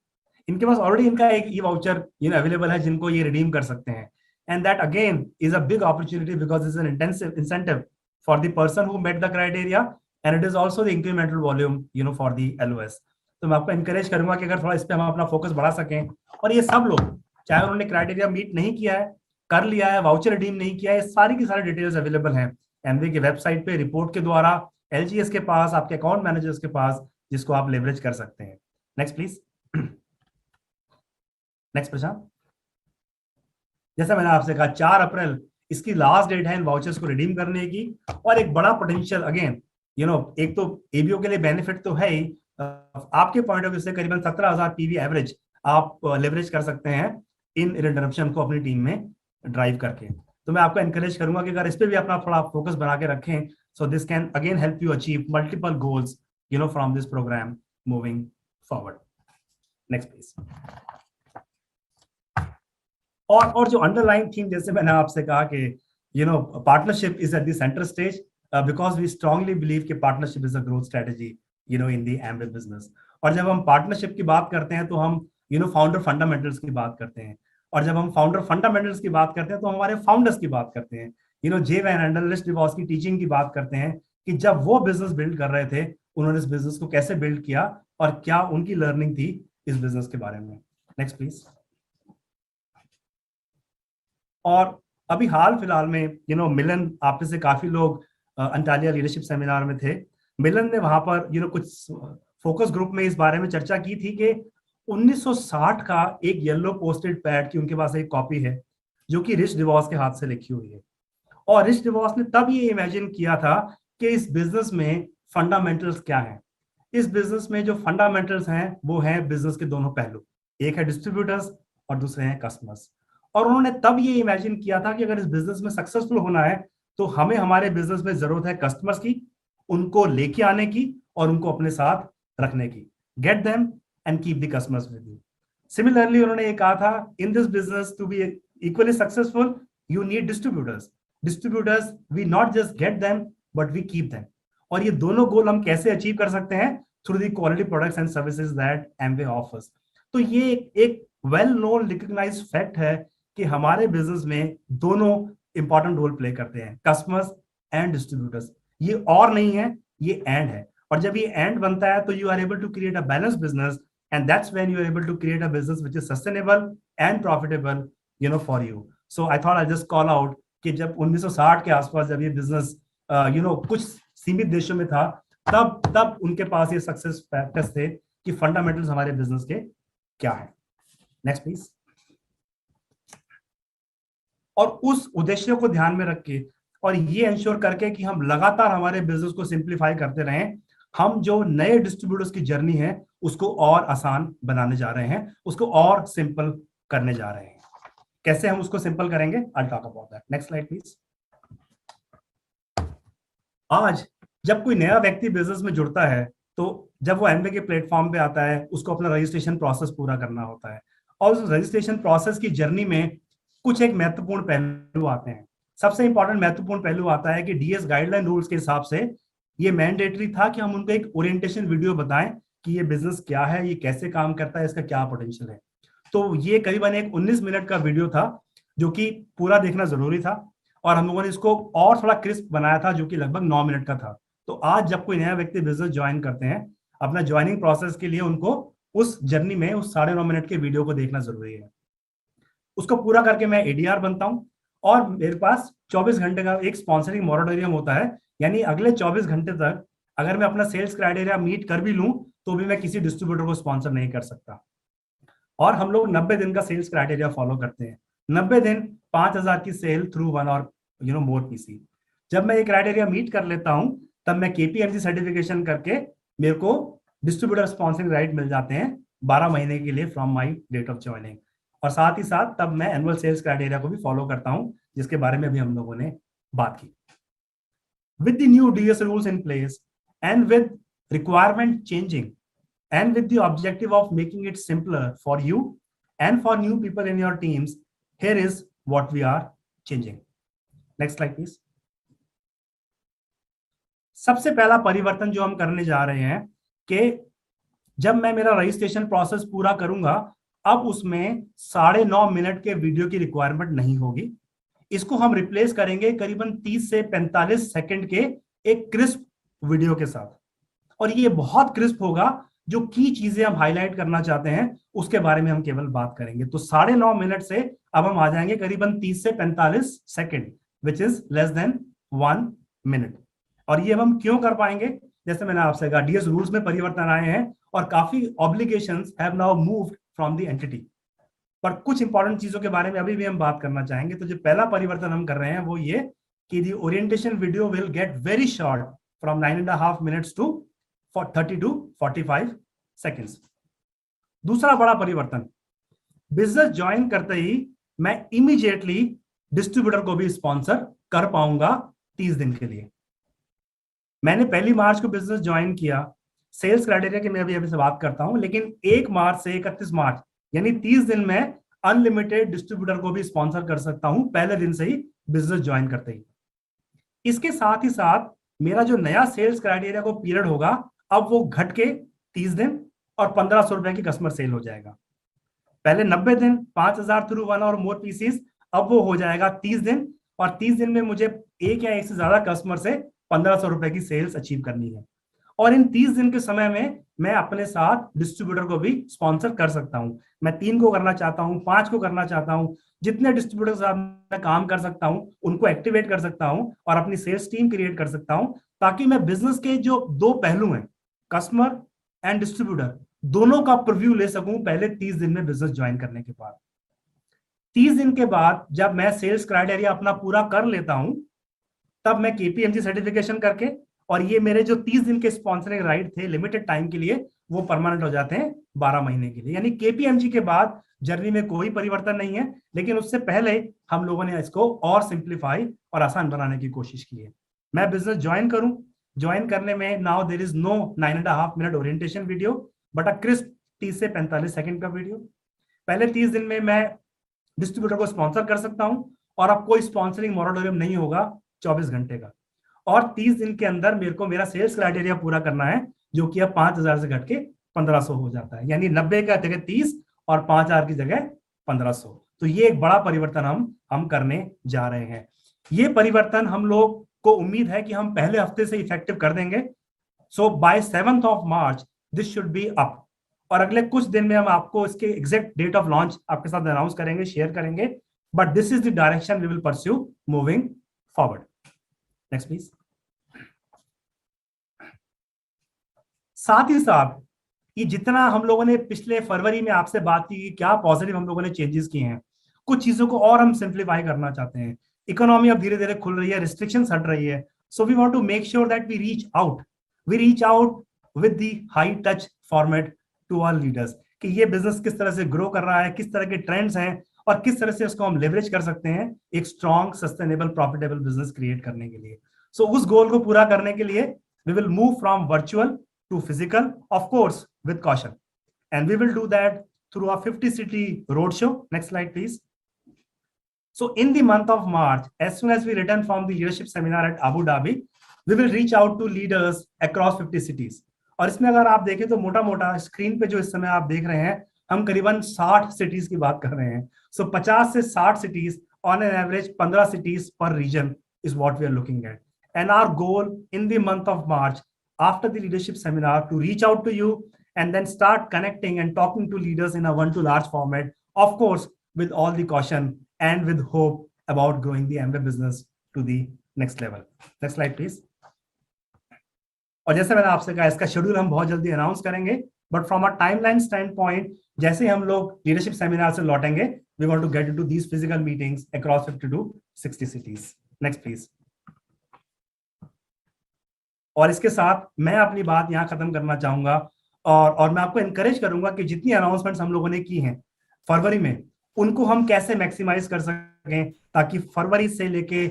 B: इनके पास ऑलरेडी इनका एक ई वाउचर अवेलेबल है जिनको ये रिडीम कर सकते हैं। And that again is a big opportunity because it's an intensive incentive for the person who met the criteria, and it is also the incremental volume for the LOS. तो मैं आपको एनकरेज करूंगा कि अगर थोड़ा इस पे हम अपना फोकस बढ़ा सकें, और ये सब लोग चाहे उन्होंने क्राइटेरिया मीट नहीं किया है, कर लिया है, वाउचर रिडीम नहीं किया है, सारी की सारी डिटेल्स अवेलेबल हैं एमवे की वेबसाइट पे, रिपोर्ट के द्वारा, एलजीएस के पास, आपके अकाउंट मैनेजर्स के पास, जिसको आप लेवरेज कर सकते हैं। Next please. नेक्स्ट प्रशांत। जैसा मैंने आपसे कहा 4 अप्रैल इसकी लास्ट डेट है इन वाउचर्स को रिडीम करने की, और एक बड़ा पोटेंशियल अगेन एक तो एबीओ के लिए बेनिफिट तो है ही, आपके पॉइंट ऑफ व्यू से करीबन 17,000 पीवी एवरेज आप लेवरेज कर सकते हैं इन रिडम्पशन को अपनी टीम में ड्राइव करके। तो मैं आपको एनकरेज करूंगा कि अगर इस पे भी अपना थोड़ा फोकस बना के रखें, so this can again help you achieve multiple goals from this programme moving forward. Next please. और जो अंडरलाइन थीम, जैसे मैंने आपसे कहा कि partnership is at the centre stage, because we strongly believe कि partnership is a growth strategy in the Amway business. और जब हम पार्टनरशिप की बात करते हैं तो हम फाउंडर फंडामेंटल्स की बात करते हैं, और जब हम फाउंडर फंडामेंटल्स की बात करते हैं तो हमारे फाउंडर्स की बात करते हैं। जे वैन एंडल, रिच डिवॉस की टीचिंग की बात करते हैं कि जब वो बिजनेस बिल्ड कर रहे थे, उन्होंने इस बिजनेस को कैसे बिल्ड किया और क्या उनकी लर्निंग थी इस बिजनेस के बारे में। Next please. और अभी हाल फिलहाल में मिलन, आप में से काफी लोग अंटालिया लीडरशिप सेमिनार में थे। मिलन ने वहां पर कुछ फोकस ग्रुप में इस बारे में चर्चा की थी कि 1960 का एक येलो पोस्टेड पैड की उनके पास एक कॉपी है जो कि रिच डिवॉस के हाथ से लिखी हुई है। और रिच डिवॉस ने तब ये इमेजिन किया था कि इस बिजनेस में फंडामेंटल्स क्या है। इस बिजनेस में जो फंडामेंटल्स हैं वो हैं बिजनेस के दोनों पहलू, एक है डिस्ट्रीब्यूटर्स और दूसरे हैं कस्टमर्स। और उन्होंने तब ये इमेजिन किया था कि अगर इस बिजनेस में सक्सेसफुल होना है तो हमें हमारे बिजनेस में जरूरत है कस्टमर्स की, उनको लेके आने की और उनको अपने साथ रखने की। Get them and keep the customers with you. Similarly उन्होंने ये कहा था, in this business to be equally successful you need distributors. Distributors we not just get them but we keep them. और ये दोनों गोल हम कैसे अचीव कर सकते हैं? Through the quality products and services that Amway offers. तो ये एक वेल नोन रिकॉग्नाइज्ड फैक्ट है कि हमारे बिजनेस में दोनों इंपॉर्टेंट रोल प्ले करते हैं, कस्टमर्स एंड डिस्ट्रीब्यूटर्स। ये और नहीं है, ये एंड है। और जब ये एंड बनता है तो you are able to create a balance business, and that's when you are able to create a business which is sustainable and profitable for you. So I thought I just call out कि जब 1960 के आसपास जब ये बिजनेस कुछ सीमित देशों में था, तब उनके पास ये सक्सेस फैक्टर्स थे कि फंडामेंटल्स हमारे बिजनेस के क्या है। Next please. और उस उद्देश्य को ध्यान में रख के और ये इंश्योर करके कि हम लगातार हमारे बिजनेस को सिंप्लीफाई करते रहें, हम जो नए डिस्ट्रीब्यूटर्स की जर्नी है उसको और आसान बनाने जा रहे हैं, उसको और सिंपल करने जा रहे हैं। कैसे हम उसको सिंपल करेंगे? I talk about that. Next slide please. आज जब कोई नया व्यक्ति बिजनेस में जुड़ता है तो जब वो एमवे के प्लेटफॉर्म पे आता है, उसको अपना रजिस्ट्रेशन प्रोसेस पूरा करना होता है। और उस रजिस्ट्रेशन प्रोसेस की जर्नी में कुछ एक महत्वपूर्ण पहलू आते हैं। सबसे इंपॉर्टेंट महत्वपूर्ण पहलू आता है कि डीएस गाइडलाइन रूल्स के हिसाब से ये मैंडेटरी था कि हम उनको एक ओरिएंटेशन वीडियो बताएं कि ये बिजनेस क्या है, ये कैसे काम करता है, इसका क्या पोटेंशियल है। तो ये करीबन एक 19 मिनट का वीडियो था जो कि पूरा देखना जरूरी था, और हम लोगों ने इसको और थोड़ा क्रिस्प बनाया था जो कि लगभग 9 मिनट का था। तो आज जब कोई नया व्यक्ति बिजनेस ज्वाइन करते हैं, अपना ज्वाइनिंग प्रोसेस के लिए उनको उस जर्नी में उस 9.5 मिनट के वीडियो को देखना जरूरी है। उसको पूरा करके मैं एडीआर बनता हूं और मेरे पास 24 घंटे का एक स्पॉन्सरिंग मॉरेटोरियम होता है, यानी अगले 24 घंटे तक अगर मैं अपना सेल्स क्राइटेरिया मीट कर भी लूं तो भी मैं किसी डिस्ट्रीब्यूटर को स्पॉन्सर नहीं कर सकता। और हम लोग 90 दिन का सेल्स क्राइटेरिया फॉलो करते हैं। 90 दिन 5,000 की सेल थ्रू 1 और मोर पीसी। जब मैं ये क्राइटेरिया मीट कर लेता हूं तब मैं केपीएमजी सर्टिफिकेशन करके मेरे को डिस्ट्रीब्यूटर स्पॉन्सरिंग राइट मिल जाते हैं 12 महीने के लिए from my date of joining. और साथ ही साथ तब मैं एनुअल सेल्स क्राइटेरिया को भी फॉलो करता हूं जिसके बारे में भी हम लोगों ने बात की। with the new DS rules in place and with requirement changing and with the objective of making it simpler for you and for new people in your teams, here is what we are changing. Next slide please. सबसे पहला परिवर्तन जो हम करने जा रहे हैं कि जब मैं मेरा रजिस्ट्रेशन प्रोसेस पूरा करूंगा, अब उसमें 9.5 मिनट के वीडियो की रिक्वायरमेंट नहीं होगी। इसको हम रिप्लेस करेंगे करीबन 30 से 45 सेकंड के एक क्रिस्प वीडियो के साथ, और ये बहुत क्रिस्प होगा। जो की चीजें हम हाईलाइट करना चाहते हैं उसके बारे में हम केवल बात करेंगे। तो 9.5 मिनट से अब हम आ जाएंगे करीबन 30 से 45 second, which is less than 1 minute. और ये हम क्यों कर पाएंगे? जैसे मैंने आपसे कहा, डीएस रूल्स में परिवर्तन आए हैं और काफी obligations have now moved from the entity. पर कुछ इंपॉर्टेंट चीजों के बारे में अभी भी हम बात करना चाहेंगे। तो जो पहला परिवर्तन हम कर रहे हैं वो ये कि the orientation video will get very short from 9.5 minutes to 30 to 45 seconds. दूसरा बड़ा परिवर्तन, बिजनेस ज्वाइन करते ही मैं इमीडिएटली डिस्ट्रीब्यूटर को भी स्पॉन्सर कर पाऊंगा 30 दिन के लिए। मैंने 1 मार्च को बिजनेस ज्वाइन किया, सेल्स क्राइटेरिया की मैं अभी से बात करता हूं, लेकिन 1 मार्च से 31 मार्च यानी 30 दिन में अनलिमिटेड डिस्ट्रीब्यूटर को भी स्पॉन्सर कर सकता हूं पहले दिन से ही बिजनेस ज्वाइन करते ही। इसके साथ ही साथ मेरा जो नया सेल्स क्राइटेरिया को पीरियड होगा, अब वो घट के 30 दिन और 1500 रुपए की कस्टमर सेल हो जाएगा। पहले 90 दिन 5000 थ्रू 1 और मोर पीसीस, अब वो हो जाएगा 30 दिन, और 30 दिन में मुझे एक या एक से ज्यादा कस्टमर से 1500 रुपए की सेल्स अचीव करनी है। और इन 30 दिन के समय में मैं अपने साथ डिस्ट्रीब्यूटर को भी स्पॉन्सर कर सकता हूं। मैं 3 को करना चाहता हूं, 5 को करना चाहता हूं, जितने डिस्ट्रीब्यूटर के साथ मैं काम कर सकता हूं उनको एक्टिवेट कर सकता हूं और अपनी सेल्स टीम क्रिएट कर सकता हूं, ताकि मैं बिजनेस के जो 2 पहलू हैं, कस्टमर एंड डिस्ट्रीब्यूटर, दोनों का प्रीव्यू ले सकूं पहले 30 दिन में बिजनेस ज्वाइन करने के बाद। 30 दिन के बाद जब मैं सेल्स क्राइटेरिया अपना पूरा कर लेता हूं, तब मैं केपीएमजी सर्टिफिकेशन करके, और ये मेरे जो 30 दिन के स्पॉन्सरिंग राइट थे लिमिटेड टाइम के लिए, वो परमानेंट हो जाते हैं 12 महीने के लिए। यानी केपीएमजी के बाद जर्नी में कोई परिवर्तन नहीं है, लेकिन उससे पहले हम लोगों ने इसको और सिंप्लीफाई और आसान बनाने की कोशिश की है। मैं बिजनेस ज्वाइन करूं, ज्वाइन करने में now there is no 9.5 minute orientation video but a crisp 30 से 45 सेकंड का वीडियो। पहले 30 दिन में मैं डिस्ट्रीब्यूटर को स्पॉन्सर कर सकता हूं, और अब कोई स्पॉन्सरिंग मोरेटोरियम नहीं होगा 24 घंटे का। और 30 दिन के अंदर मेरे को मेरा सेल्स क्राइटेरिया पूरा करना है, जो कि अब 5000 से घट के 1500 हो जाता है। यानी 90 का जगह 30 और 5000 की जगह 1500। तो ये एक बड़ा परिवर्तन हम करने जा रहे हैं। ये परिवर्तन हम लोग को उम्मीद है कि हम पहले हफ्ते से इफेक्टिव कर देंगे। So by 7th of March this should be up, और अगले कुछ दिन में हम आपको इसके एग्जैक्ट डेट ऑफ लॉन्च आपके साथ अनाउंस करेंगे, शेयर करेंगे, but this is the direction we will pursue moving forward. Next please. साथ ही साथ ये जितना हम लोगों ने पिछले फरवरी में आपसे बात की कि क्या पॉजिटिव हम लोगों ने चेंजेस किए हैं, कुछ चीजों को और हम सिंप्लीफाई करना चाहते हैं। इकोनॉमी अब धीरे धीरे खुल रही है, रिस्ट्रिक्शंस हट रही है, so we want to make sure that we reach out with the high touch format to our leaders, कि ये बिजनेस किस तरह से ग्रो कर रहा है, किस तरह के ट्रेंड्स हैं, और किस तरह से उसको हम लेवरेज कर सकते हैं एक strong sustainable profitable business create करने के लिए। सो उस गोल को पूरा करने के लिए we will move from virtual to physical, of course with caution, and we will do that through a 50 city roadshow. Next slide please. So in the month of March, as soon as we return from the leadership seminar at Abu Dhabi, we will reach out to leaders across 50 cities. और इसमें अगर आप देखें तो मोटा मोटा स्क्रीन पे जो इस समय आप देख रहे हैं, हम करीबन 60 सिटीज की बात कर रहे हैं। सो 50 से 60 CTs on an average 15 cities per region is what we are looking at, and our goal in the month of March after the leadership seminar to reach out to you and then start connecting and talking to leaders in a 1-to-large format, of course with all the caution and with hope about growing the Amway business to the next level. Next slide please. और जैसे मैंने आपसे कहा, इसका शेड्यूल हम बहुत जल्दी अनाउंस करेंगे, but from a timeline standpoint जैसे हम लोग लीडरशिप सेमिनार से लौटेंगे, we want to get into these physical meetings across 50 to 60 cities. नेक्स्ट प्लीज। और इसके साथ मैं अपनी बात यहाँ खत्म करना चाहूंगा, और मैं आपको एनकरेज करूंगा कि जितनी अनाउंसमेंट्स हम लोगों ने की हैं फरवरी में, उनको हम कैसे मैक्सिमाइज कर सकें, ताकि फरवरी से लेके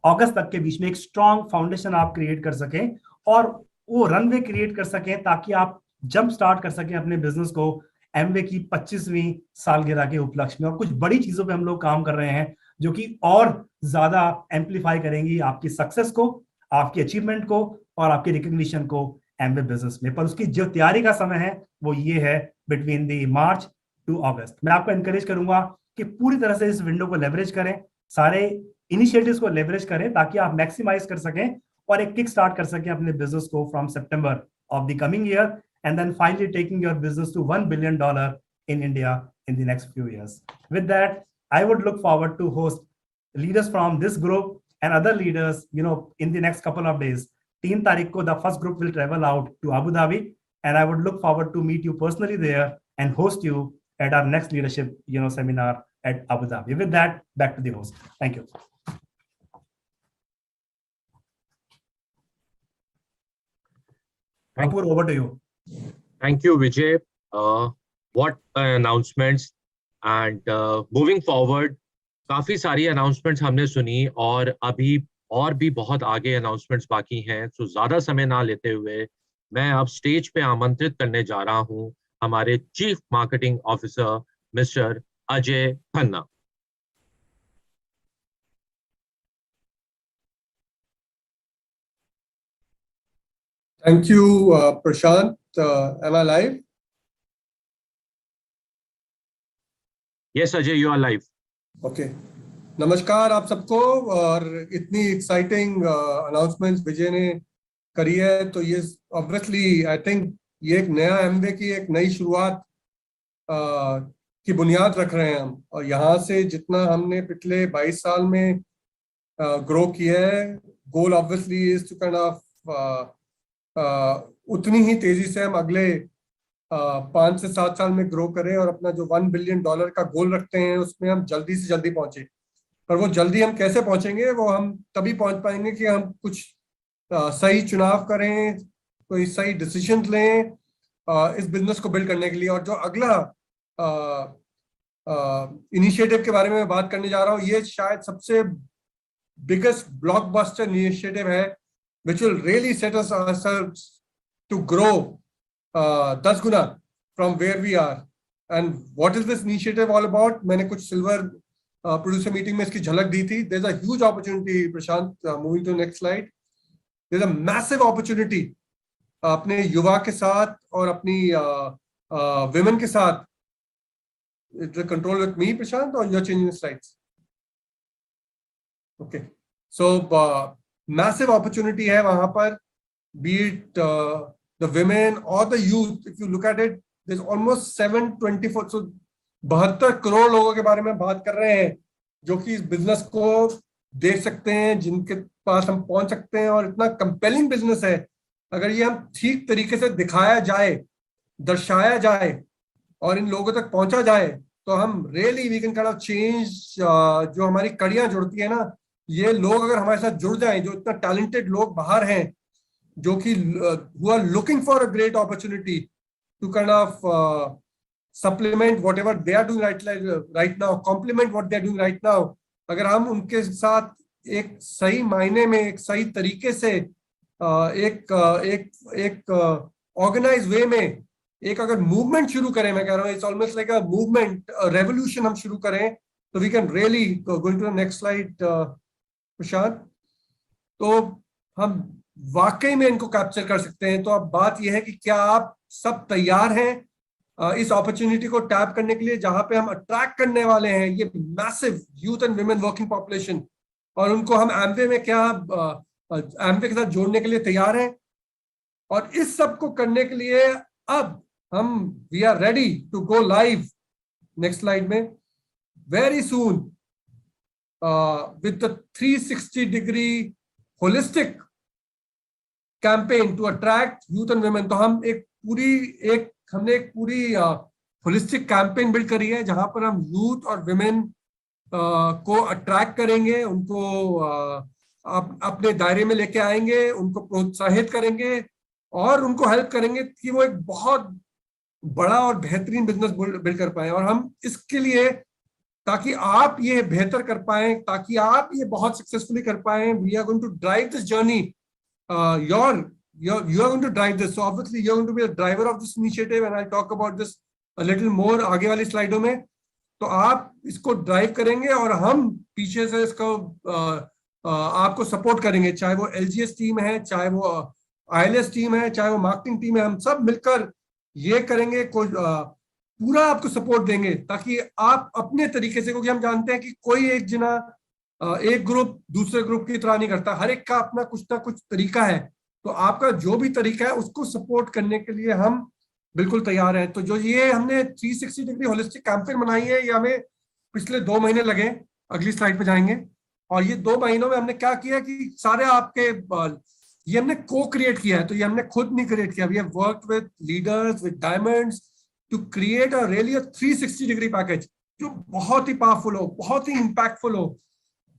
B: अगस्त तक के बीच में एक स्ट्रॉन्ग फाउंडेशन आप क्रिएट कर सकें और वो रनवे क्रिएट कर सकें ताकि आप जंप स्टार्ट कर सकें अपने बिजनेस को एमवे की 25वीं सालगिरह के उपलक्ष्य में। और कुछ बड़ी चीजों पे हम लोग काम कर रहे हैं जो कि और ज्यादा एम्पलीफाई करेंगी आपकी सक्सेस को, आपकी अचीवमेंट को और आपकी रिकग्निशन को एमवे बिजनेस में। पर उसकी जो तैयारी का समय है वो ये है बिटवीन द मार्च टू अगस्त। मैं आपको एनकरेज करूंगा कि पूरी तरह से इस विंडो को लेवरेज करें, सारे इनिशिएटिव्स को लेवरेज करें ताकि आप मैक्सिमाइज कर सकें और एक किक स्टार्ट कर सकें अपने बिजनेस को from September of the coming year and then finally taking your business to $1 billion in India in the next few years. With that, I would look forward to host leaders from this group and other leaders, in the next couple of days. 3 तारीख को the first group will travel out to Abu Dhabi, and I would look forward to meet you personally there and host you at our next leadership, seminar at Abu Dhabi. With that, back to the host. Thank you. Apur, over to you.
A: Thank you, Vijay. What announcements and moving forward, काफी सारी announcements हमने सुनी और अभी और भी बहुत आगे announcements बाकी हैं। तो ज्यादा समय ना लेते हुए मैं अब स्टेज पे आमंत्रित करने जा रहा हूं हमारे chief marketing officer mister Ajay Khanna.
C: Thank you, Prashant. Am I live?
A: Yes, Ajay, you are live.
C: Okay. नमस्कार आप सबको। और इतनी एक्साइटिंग अनाउंसमेंट्स विजय ने करी है, तो ये ऑब्वियसली आई थिंक ये एक नया एमवे की एक नई शुरुआत की बुनियाद रख रहे हैं हम। और यहाँ से जितना हमने पिछले 22 साल में ग्रो किया है, goal obviously is to kind of उतनी ही तेजी से हम अगले 5 से 7 साल में ग्रो करें और अपना जो $1 बिलियन का गोल रखते हैं उसमें हम जल्दी से जल्दी पहुंचे। पर वो जल्दी हम कैसे पहुंचेंगे, वो हम तभी पहुंच पाएंगे कि हम कुछ सही चुनाव करें, कोई सही डिसीजन लें इस बिजनेस को बिल्ड करने के लिए। और जो अगला इनिशिएटिव के बारे में मैं बात करने जा रहा हूँ, ये शायद सबसे बिगेस्ट ब्लॉकबस्टर इनिशिएटिव है which will really set us ourselves to grow 10 Guna from where we are. And what is this initiative all about? मैंने कुछ सिल्वर प्रोड्यूसर मीटिंग में इसकी झलक दी थी। There's a huge opportunity, Prashant. Moving to the next slide. There's a massive opportunity अपने युवा के साथ और अपनी women के साथ। The control with me, Prashant, or you're changing the slides? Okay. So massive opportunity है वहां पर, be it the women or the youth. If you look at it, there's almost 724, so 72 crore लोगों के बारे में बात कर रहे हैं जो कि इस बिजनेस को देख सकते हैं, जिनके पास हम पहुंच सकते हैं। और इतना कंपेलिंग बिजनेस है, अगर ये हम ठीक तरीके से दिखाया जाए, दर्शाया जाए और इन लोगों तक पहुंचा जाए, तो हम really we can kind of change. जो हमारी कड़ियां जुड़ती है ना, ये लोग अगर हमारे साथ जुड़ जाएं, जो इतना टैलेंटेड लोग बाहर हैं जो कि who are looking for a great opportunity to kind of supplement whatever they are doing right now, complement what they are doing right now, अगर हम उनके साथ एक सही मायने में, एक सही तरीके से, एक ऑर्गेनाइज वे में एक अगर मूवमेंट शुरू करें, मैं कह रहा हूँ it's almost like a movement, revolution हम शुरू करें, तो we can really going to the next slide Prashant, तो हम वाकई में इनको कैप्चर कर सकते हैं। तो अब बात यह है कि क्या आप सब तैयार हैं इस अपॉर्चुनिटी को टैप करने के लिए, जहां पे हम अट्रैक्ट करने वाले हैं ये massive youth and women working population, और उनको हम एमवे में क्या एमवे के साथ जोड़ने के लिए तैयार हैं। और इस सब को करने के लिए अब हम we are ready to go live, next slide में, very soon with the 360-degree holistic campaign to attract youth and women। तो हम हमने एक पूरी holistic campaign build करी है, जहां पर हम youth और women को attract करेंगे, उनको अपने दायरे में लेके आएंगे, उनको प्रोत्साहित करेंगे और उनको हेल्प करेंगे कि वो एक बहुत बड़ा और बेहतरीन बिजनेस बिल्ड कर पाए। और हम इसके लिए ताकि आप ये बेहतर कर पाए, ताकि आप ये बहुत सक्सेसफुली कर पाए. We are going to drive this journey. You are going to drive this. So obviously you're going to be a driver of this initiative, and I'll talk about this a little more आगे वाली स्लाइडों में. तो आप इसको ड्राइव करेंगे और हम पीछे से इसको आपको सपोर्ट करेंगे, चाहे वो LGS टीम है, चाहे वो ILS टीम है, चाहे वो मार्केटिंग टीम है. हम सब मिलकर ये करेंगे, पूरा आपको सपोर्ट देंगे ताकि आप अपने तरीके से, क्योंकि हम जानते हैं कि कोई एक जना एक ग्रुप दूसरे ग्रुप की तरह नहीं करता. हर एक का अपना कुछ ना कुछ तरीका है. तो आपका जो भी तरीका है उसको सपोर्ट करने के लिए हम बिल्कुल तैयार हैं. तो जो ये हमने 360 डिग्री होलिस्टिक कैंपेन बनाई है, ये हमें पिछले 2 महीने लगे. अगली स्लाइड पे जाएंगे. और ये 2 महीनों में हमने क्या किया कि सारे आपके ये हमने को क्रिएट किया है. तो ये हमने खुद नहीं क्रिएट किया. We have worked with leaders, with diamonds to create a really 360 degree package जो बहुत ही पावरफुल हो, बहुत ही इंपैक्टफुल हो,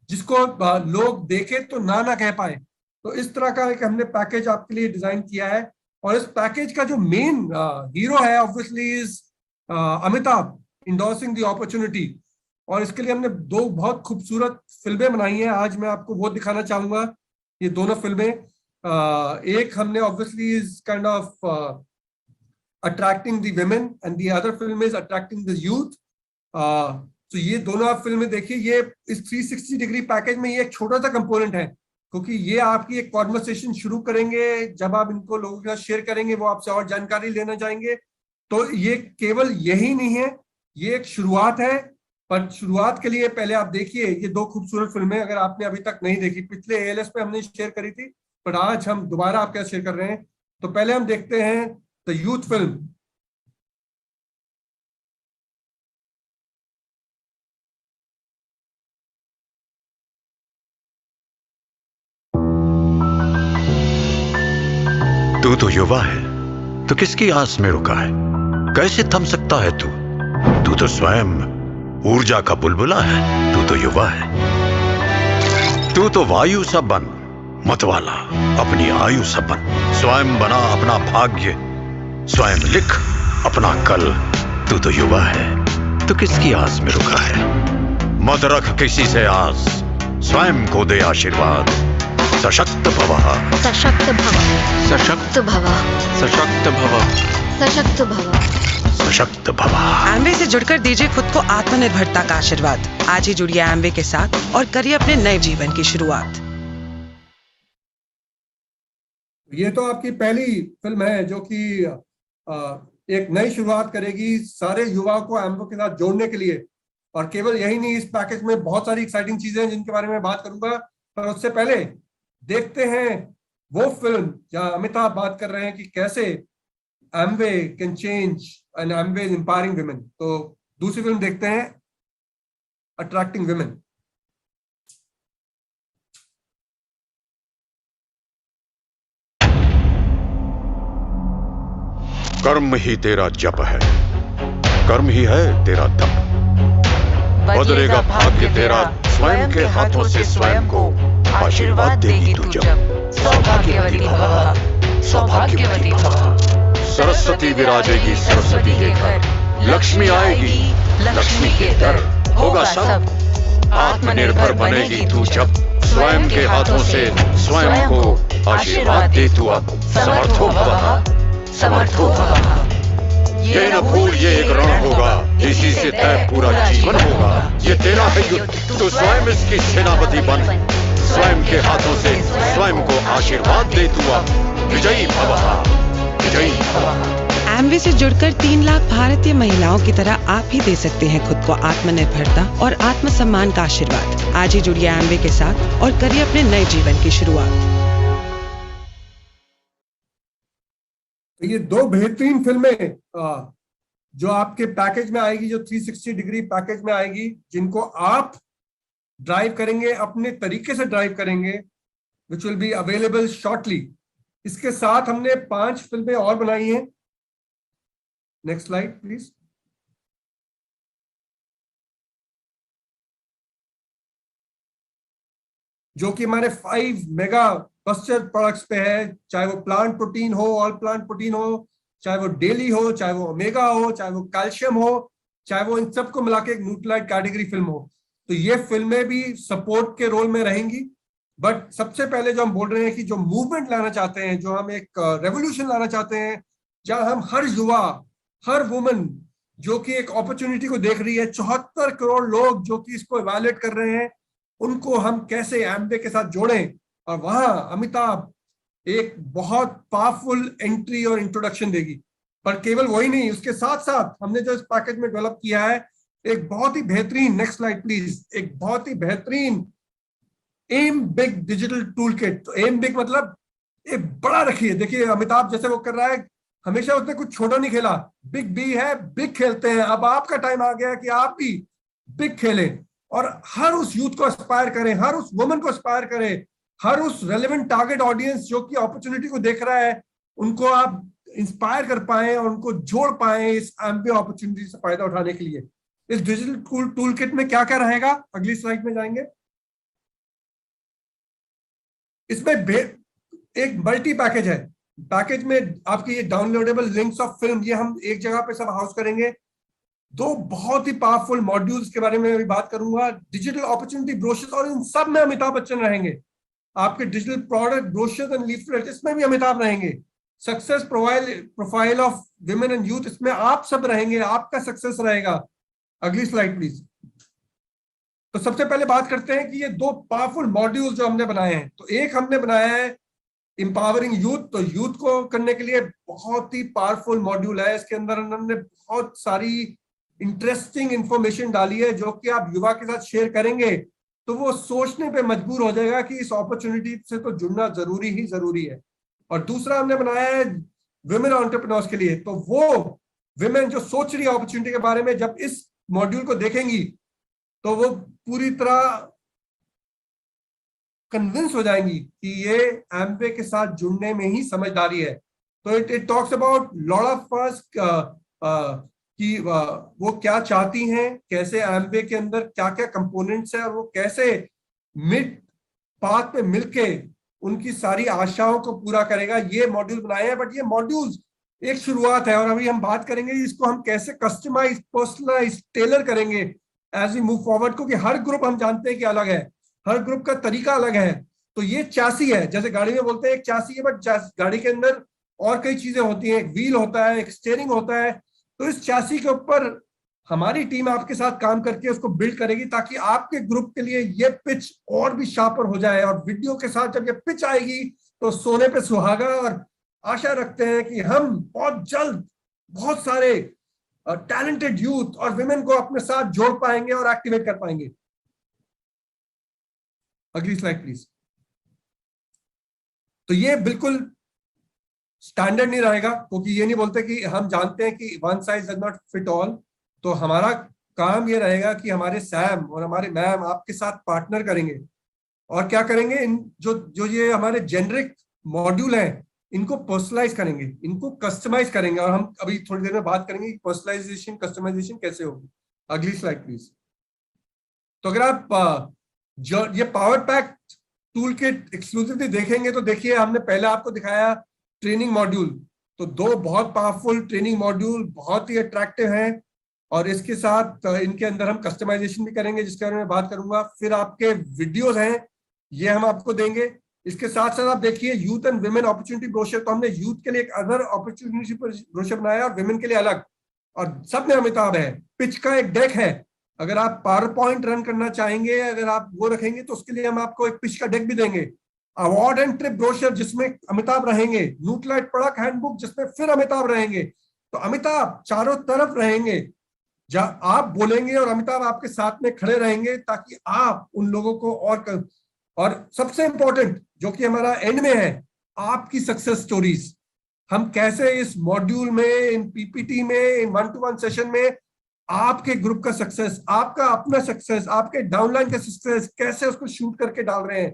C: जिसको लोग देखे तो ना कह पाए. तो इस तरह का एक हमने पैकेज आपके लिए डिजाइन किया है. और इस पैकेज का जो मेन हीरो है obviously is Amitabh endorsing the opportunity. और इसके लिए हमने 2 बहुत खूबसूरत फिल्में बनाई हैं. आज मैं आपको वो दिखाना चाहूंगा. ये दोनों फिल्में, एक हमने obviously is kind of attracting the women and the other film is attracting the youth. तो ये दोनों आप फिल्में देखिए. ये इस 360 डिग्री पैकेज में ये एक छोटा सा कंपोनेंट है, क्योंकि ये आपकी एक कॉन्वर्सेशन शुरू करेंगे. जब आप इनको लोगों के साथ शेयर करेंगे, वो आपसे और जानकारी लेना चाहेंगे. तो ये केवल यही नहीं है, ये एक शुरुआत है. पर शुरुआत के लिए पहले आप देखिए ये 2 खूबसूरत फिल्में. अगर आपने अभी तक नहीं देखी, पिछले ALS पे हमने शेयर करी थी, पर आज हम दोबारा आपके साथ शेयर कर रहे हैं. तो पहले हम देखते हैं द यूथ फिल्म.
D: तू तो युवा है, तो किसकी आस में रुका है? कैसे थम सकता है तू? तू तो स्वयं ऊर्जा का बुलबुला है. तू तो युवा है. तू तो वायु सा बन, मतवाला अपनी आयु सा बन. स्वयं बना अपना भाग्य, स्वयं लिख अपना कल. तू तो युवा है, तो किसकी आस में रुका है? मत रख किसी से आस, स्वयं को दे आशीर्वाद. सशक्त भवः,
E: सशक्त भव,
D: सशक्त
E: भव,
D: सशक्त भवः,
E: सशक्त भव,
D: सशक्त भवः.
F: एम्वे से जुड़कर दीजिए खुद को आत्मनिर्भरता का आशीर्वाद. आज ही जुड़िए एम्वे के साथ और करिए अपने नए जीवन की शुरुआत.
C: ये तो आपकी पहली फिल्म है जो कि एक नई शुरुआत करेगी सारे युवाओं को एम्वे के साथ जोड़ने के लिए. और केवल यही नहीं, इस पैकेज में बहुत सारी एक्साइटिंग चीजें हैं जिनके बारे में बात करूंगा. पर उससे पहले देखते हैं वो फिल्म जहां अमिताभ बात कर रहे हैं कि कैसे Amway can change and Amway is empowering women. तो दूसरी फिल्म देखते हैं, अट्रैक्टिंग विमेन.
D: कर्म ही तेरा जप है, कर्म ही है तेरा तप. बदलेगा भाग्य तेरा स्वयं के हाथों से स्वयं को आशीर्वाद देगी तू जब.
E: सौभाग्यवती भव, सौभाग्यवती भव.
D: सरस्वती विराजेगी सरस्वती के घर. लक्ष्मी आएगी लक्ष्मी के दर. होगा सब आत्मनिर्भर बनेगी तू जब. स्वयं के हाथों से स्वयं को आशीर्वाद दे तू अब. समर्थो भवः, समर्थो भवः. ये न भूल ये एक रण होगा, इसी से तय पूरा जीवन होगा. ये तेरा है युद्ध, तो स्वयं इसकी सेनापति बन. स्वयं के हाथों से स्वयं को आशीर्वाद दे तू अब. विजयी भवः, विजयी भवः.
F: एम्वे से जुड़कर 3 लाख भारतीय महिलाओं की तरह आप भी दे सकते हैं खुद को आत्मनिर्भरता और आत्मसम्मान का आशीर्वाद. आज ही जुड़िए एम्वे के साथ और करिए अपने नए जीवन की शुरुआत.
C: ये 2 बेहतरीन फिल्में जो आपके पैकेज में आएगी, जो 360 डिग्री पैकेज में आएगी, जिनको आप ड्राइव करेंगे, अपने तरीके से ड्राइव करेंगे, which will be available shortly. इसके साथ हमने 5 फिल्में और बनाई हैं. Next slide please. जो कि हमारे 5 मेगा बस्टर प्रोडक्ट्स पे है. चाहे वो प्लांट प्रोटीन हो, ऑल प्लांट प्रोटीन हो, चाहे वो डेली हो, चाहे वो ओमेगा हो, चाहे वो कैल्शियम हो, चाहे वो इन सबको मिला के एक न्यूट्रलाइट कैटेगरी फिल्म हो। तो ये फिल्में भी सपोर्ट के रोल में रहेंगी। बट सबसे पहले जो हम बोल रहे हैं कि जो मूवमेंट लाना चाहते हैं, जो हम एक रेवोल्यूशन लाना चाहते हैं, जहां हम हर युवा, हर वुमन जो कि एक अपॉर्चुनिटी को देख रही है, 74 करोड़ लोग जो कि इसको इवैल्यूएट कर रहे हैं, उनको हम कैसे एम्बे के साथ जोड़ें। और वहां अमिताभ एक बहुत पावरफुल एंट्री और इंट्रोडक्शन देगी। पर केवल वही नहीं, उसके साथ साथ हमने जो इस पैकेज में डेवलप किया है, एक बहुत ही बेहतरीन, नेक्स्ट स्लाइड प्लीज, एक बहुत ही बेहतरीन am big digital tool kit. तो एम बिग मतलब एक बड़ा रखिए। देखिए अमिताभ जैसे वो कर रहा है, हमेशा उसने कुछ छोटा नहीं खेला, बिग बी है, बिग खेलते हैं। अब आपका टाइम आ गया कि आप भी बिग खेलें और हर उस यूथ को एस्पायर करें, हर उस वुमन को एस्पायर करें, हर उस रेलेवेंट टारगेट ऑडियंस जो कि अपॉर्चुनिटी को देख रहा है, उनको आप इंस्पायर कर पाए और उनको जोड़ पाए इस एम्बे अपॉर्चुनिटी से फायदा उठाने के लिए। इस डिजिटल टूल किट में क्या क्या रहेगा, अगली स्लाइड में जाएंगे। इसमें एक मल्टी पैकेज है। पैकेज में आपकी ये डाउनलोडेबल लिंक्स ऑफ फिल्म, ये हम एक जगह पे सब हाउस करेंगे। दो बहुत ही पावरफुल मॉड्यूल्स के बारे में अभी बात करूंगा, डिजिटल अपॉर्चुनिटी ब्रोशर्स, और इन सब में अमिताभ बच्चन रहेंगे। आपके digital product brochures and leaflet, इसमें भी अमिताभ रहेंगे। Success profile of women and youth, इसमें आप सब रहेंगे, आपका सक्सेस रहेगा। अगली स्लाइड प्लीज। तो सबसे पहले बात करते हैं कि ये दो पावरफुल मॉड्यूल्स जो हमने बनाए हैं। तो एक हमने बनाया है इंपावरिंग यूथ। तो यूथ को करने के लिए बहुत ही पावरफुल मॉड्यूल है। इसके अंदर हमने बहुत सारी इंटरेस्टिंग इंफॉर्मेशन डाली है जो कि आप युवा के साथ शेयर करेंगे तो वो सोचने पे मजबूर हो जाएगा कि इस अपॉर्चुनिटी से तो जुड़ना जरूरी ही जरूरी है। और दूसरा हमने बनाया है विमेन एंटरप्रेन्योर्स के लिए। तो वो विमेन जो सोच रही है अपॉर्चुनिटी के बारे में, जब इस मॉड्यूल को देखेंगी तो वो पूरी तरह कन्विंस हो जाएंगी कि ये एम्बे के साथ जुड़ने में ही समझदारी है। तो it talks about lot of us कि वो क्या चाहती हैं, कैसे एम्बे के अंदर क्या क्या कंपोनेंट्स है और वो कैसे मिड पाथ पे मिलके उनकी सारी आशाओं को पूरा करेगा। ये मॉड्यूल बनाए हैं, बट ये मॉड्यूल्स एक शुरुआत है और अभी हम बात करेंगे इसको हम कैसे कस्टमाइज, पर्सनलाइज, टेलर करेंगे एज वी मूव फॉरवर्ड। क्योंकि हर ग्रुप हम जानते हैं कि अलग है, हर ग्रुप का तरीका अलग है। तो ये चासी है, जैसे गाड़ी में बोलते हैं एक चासी है, बट गाड़ी के अंदर और कई चीजें होती हैं, एक व्हील होता है, एक स्टीयरिंग होता है। तो इस चासी के ऊपर हमारी टीम आपके साथ काम करके उसको बिल्ड करेगी ताकि आपके ग्रुप के लिए ये पिच और भी शार्पर हो जाए। और वीडियो के साथ जब ये पिच आएगी तो सोने पे सुहागा। और आशा रखते हैं कि हम बहुत जल्द बहुत सारे टैलेंटेड यूथ और विमेन को अपने साथ जोड़ पाएंगे और एक्टिवेट कर पाएंगे। अगली स्लाइड प्लीज। तो ये बिल्कुल स्टैंडर्ड नहीं रहेगा, क्योंकि ये नहीं बोलते कि हम जानते हैं कि one size does not fit all. तो हमारा काम ये रहेगा कि हमारे सैम और हमारे मैम आपके साथ पार्टनर करेंगे और क्या करेंगे, इन जो ये हमारे जेनरिक मॉड्यूल हैं इनको पर्सनलाइज करेंगे, इनको कस्टमाइज करेंगे। और हम अभी थोड़ी देर में बात करेंगे कि पर्सनलाइजेशन, कस्टमाइजेशन कैसे होगी। अगली स्लाइड प्लीज। तो अगर आप जो ये power pack tool kit exclusively देखेंगे तो देखिए हमने पहले आपको दिखाया ट्रेनिंग मॉड्यूल। तो दो बहुत पावरफुल ट्रेनिंग मॉड्यूल, बहुत ही अट्रैक्टिव हैं और इसके साथ इनके अंदर हम कस्टमाइजेशन भी करेंगे जिसके बारे में बात करूंगा। फिर आपके वीडियोस हैं ये हम आपको देंगे। इसके साथ साथ आप देखिए youth and women opportunity brochure. तो हमने यूथ के लिए एक अदर अपॉर्चुनिटी ब्रोशर बनाया और विमेन के लिए अलग, और सब में अमिताभ है। पिच का एक डेक है, अगर आप पावर पॉइंट रन करना चाहेंगे, अगर आप वो रखेंगे तो उसके लिए हम आपको एक पिच का डेक भी देंगे। अवार्ड एंड ट्रिप ब्रोशर जिसमें अमिताभ रहेंगे, न्यूट्रलाइट प्रोडक्ट हैंडबुक जिसमें फिर अमिताभ रहेंगे। तो अमिताभ चारों तरफ रहेंगे, जब आप बोलेंगे और अमिताभ आपके साथ में खड़े रहेंगे ताकि आप उन लोगों को और सबसे इंपॉर्टेंट जो कि हमारा एंड में है, आपकी सक्सेस स्टोरीज। हम कैसे इस मॉड्यूल में, इन पीपीटी में, इन 1-to-1 सेशन में आपके ग्रुप का सक्सेस, आपका अपना सक्सेस, आपके डाउनलाइन का सक्सेस कैसे उसको शूट करके डाल रहे हैं।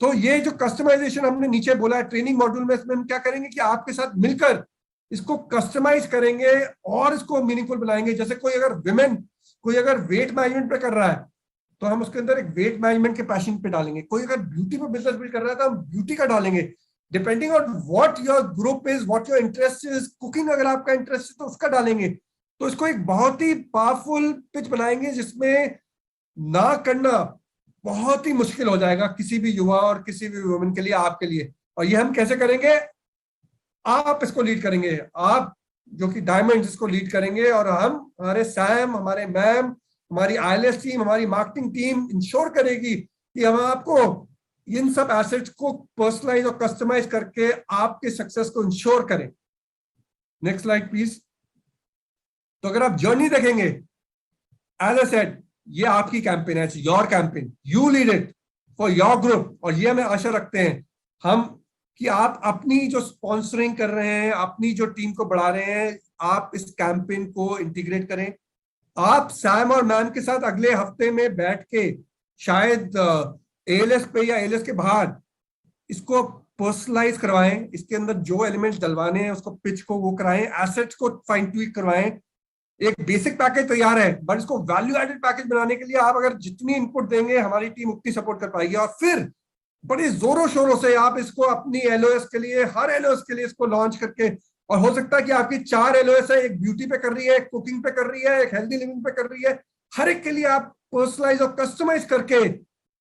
C: तो ये जो कस्टमाइजेशन हमने नीचे बोला है ट्रेनिंग मॉड्यूल में, इसमें हम क्या करेंगे कि आपके साथ मिलकर इसको कस्टमाइज करेंगे और इसको मीनिंगफुल बनाएंगे। जैसे कोई अगर वेट मैनेजमेंट पे कर रहा है तो हम उसके अंदर एक वेट मैनेजमेंट के पैशन पे डालेंगे। कोई अगर ब्यूटी पे बिजनेस बिल्ड कर रहा है तो हम ब्यूटी का डालेंगे, depending on what your group is, what your interest is. Cooking अगर आपका इंटरेस्ट है तो उसका डालेंगे। तो इसको एक बहुत ही पावरफुल पिच बनाएंगे जिसमें ना करना बहुत ही मुश्किल हो जाएगा किसी भी युवा और किसी भी वुमेन के लिए, आपके लिए। और ये हम कैसे करेंगे? आप इसको लीड करेंगे, आप जो कि डायमंड इसको लीड करेंगे, और हम, हमारे सैम, हमारे मैम, हमारी आईएलएस टीम, हमारी मार्केटिंग टीम इंश्योर करेगी कि हम आपको इन सब एसेट्स को पर्सनलाइज और कस्टमाइज करके आपके सक्सेस को इंश्योर करें। Next slide please. तो अगर आप जर्नी देखेंगे, एज आई सेड, ये आपकी कैंपेन है, your campaign, you lead it for your group. और ये हमें आशा रखते हैं हम कि आप अपनी जो स्पॉन्सरिंग कर रहे हैं, अपनी जो टीम को बढ़ा रहे हैं, आप इस कैंपेन को इंटीग्रेट करें। आप सैम और मैम के साथ अगले हफ्ते में बैठ के शायद एएलएस पे या एएलएस के बाहर इसको पर्सनलाइज करवाएं, इसके अंदर जो एलिमेंट्स डलवाने हैं उसको पिच को वो कराएं, एसेट्स को फाइन ट्वीक करवाएं। एक बेसिक पैकेज तैयार है, बट इसको वैल्यू एडेड पैकेज बनाने के लिए आप अगर जितनी इनपुट देंगे हमारी टीम उतनी सपोर्ट कर पाएगी। और फिर बड़े जोरों शोरों से आप इसको अपनी एलओएस के लिए, हर एलओएस के लिए इसको लॉन्च करके, और हो सकता है कि आपकी 4 एलओएस है, एक ब्यूटी पे कर रही है, एक कुकिंग पे कर रही है, एक हेल्दी लिविंग पे कर रही है, हर एक के लिए आप पर्सनलाइज और कस्टमाइज करके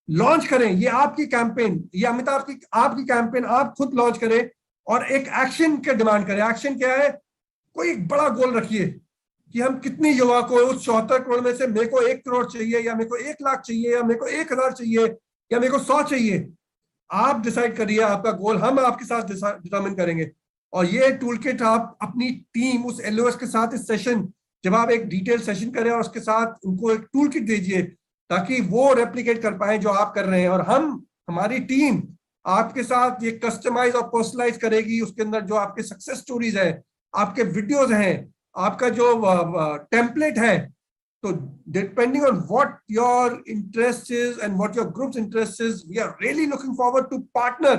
C: लॉन्च करें। ये आपकी कैंपेन, ये अमिताभ की आपकी कैंपेन, आप खुद लॉन्च करें और एक एक्शन के डिमांड करें। एक्शन क्या है? कोई एक बड़ा गोल रखिए कि हम कितनी युवा को उस 74 करोड़ में से मेरे को 1 करोड़ चाहिए, या मेरे को 1 लाख चाहिए, या मेरे को 1000 चाहिए, या मेरे को 100 चाहिए। आप डिसाइड करिए आपका गोल, हम आपके साथ डिटरमिन करेंगे। और ये टूल किट आप अपनी टीम, उस एलओएस के साथ इस सेशन, जब आप एक डिटेल सेशन करें और उसके साथ उनको एक टूल किट दीजिए ताकि वो रेप्लिकेट कर पाए जो आप कर रहे हैं। और हमारी टीम आपके साथ ये कस्टमाइज और पर्सनलाइज करेगी। उसके अंदर जो आपके सक्सेस स्टोरीज है, आपके वीडियोज हैं, आपका जो टेम्पलेट है, तो depending on what your interest is and what your group's interest is, we are really looking forward to partner.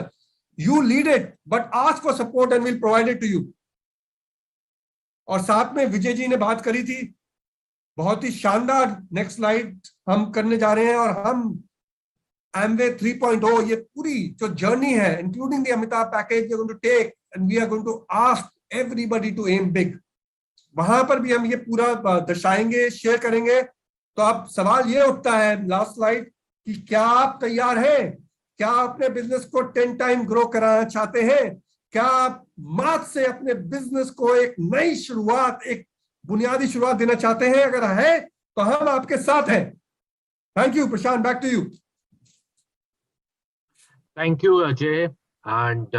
C: You lead it, but ask for support and we'll provide it to you. और साथ में विजय जी ने बात करी थी, बहुत ही शानदार नेक्स्ट स्लाइड हम करने जा रहे हैं। और हम Amway 3.0, ये पूरी जो जर्नी है, including the Amitabh package, we are going to take and we are going to ask everybody to aim big. वहां पर भी हम ये पूरा दर्शाएंगे, शेयर करेंगे। तो अब सवाल ये उठता है, लास्ट स्लाइड, कि क्या आप तैयार हैं? क्या आप अपने बिजनेस को 10 टाइम ग्रो कराना चाहते हैं? क्या आप मार्च से अपने बिजनेस को एक नई शुरुआत, एक बुनियादी शुरुआत देना चाहते हैं? अगर है तो हम आपके साथ हैं। Thank you. Prashant, back to you.
A: Thank you, Ajay. And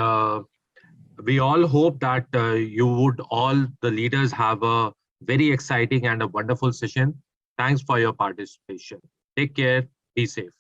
A: we all hope that you would all, the leaders, have a very exciting and a wonderful session. Thanks for your participation. Take care. Be safe.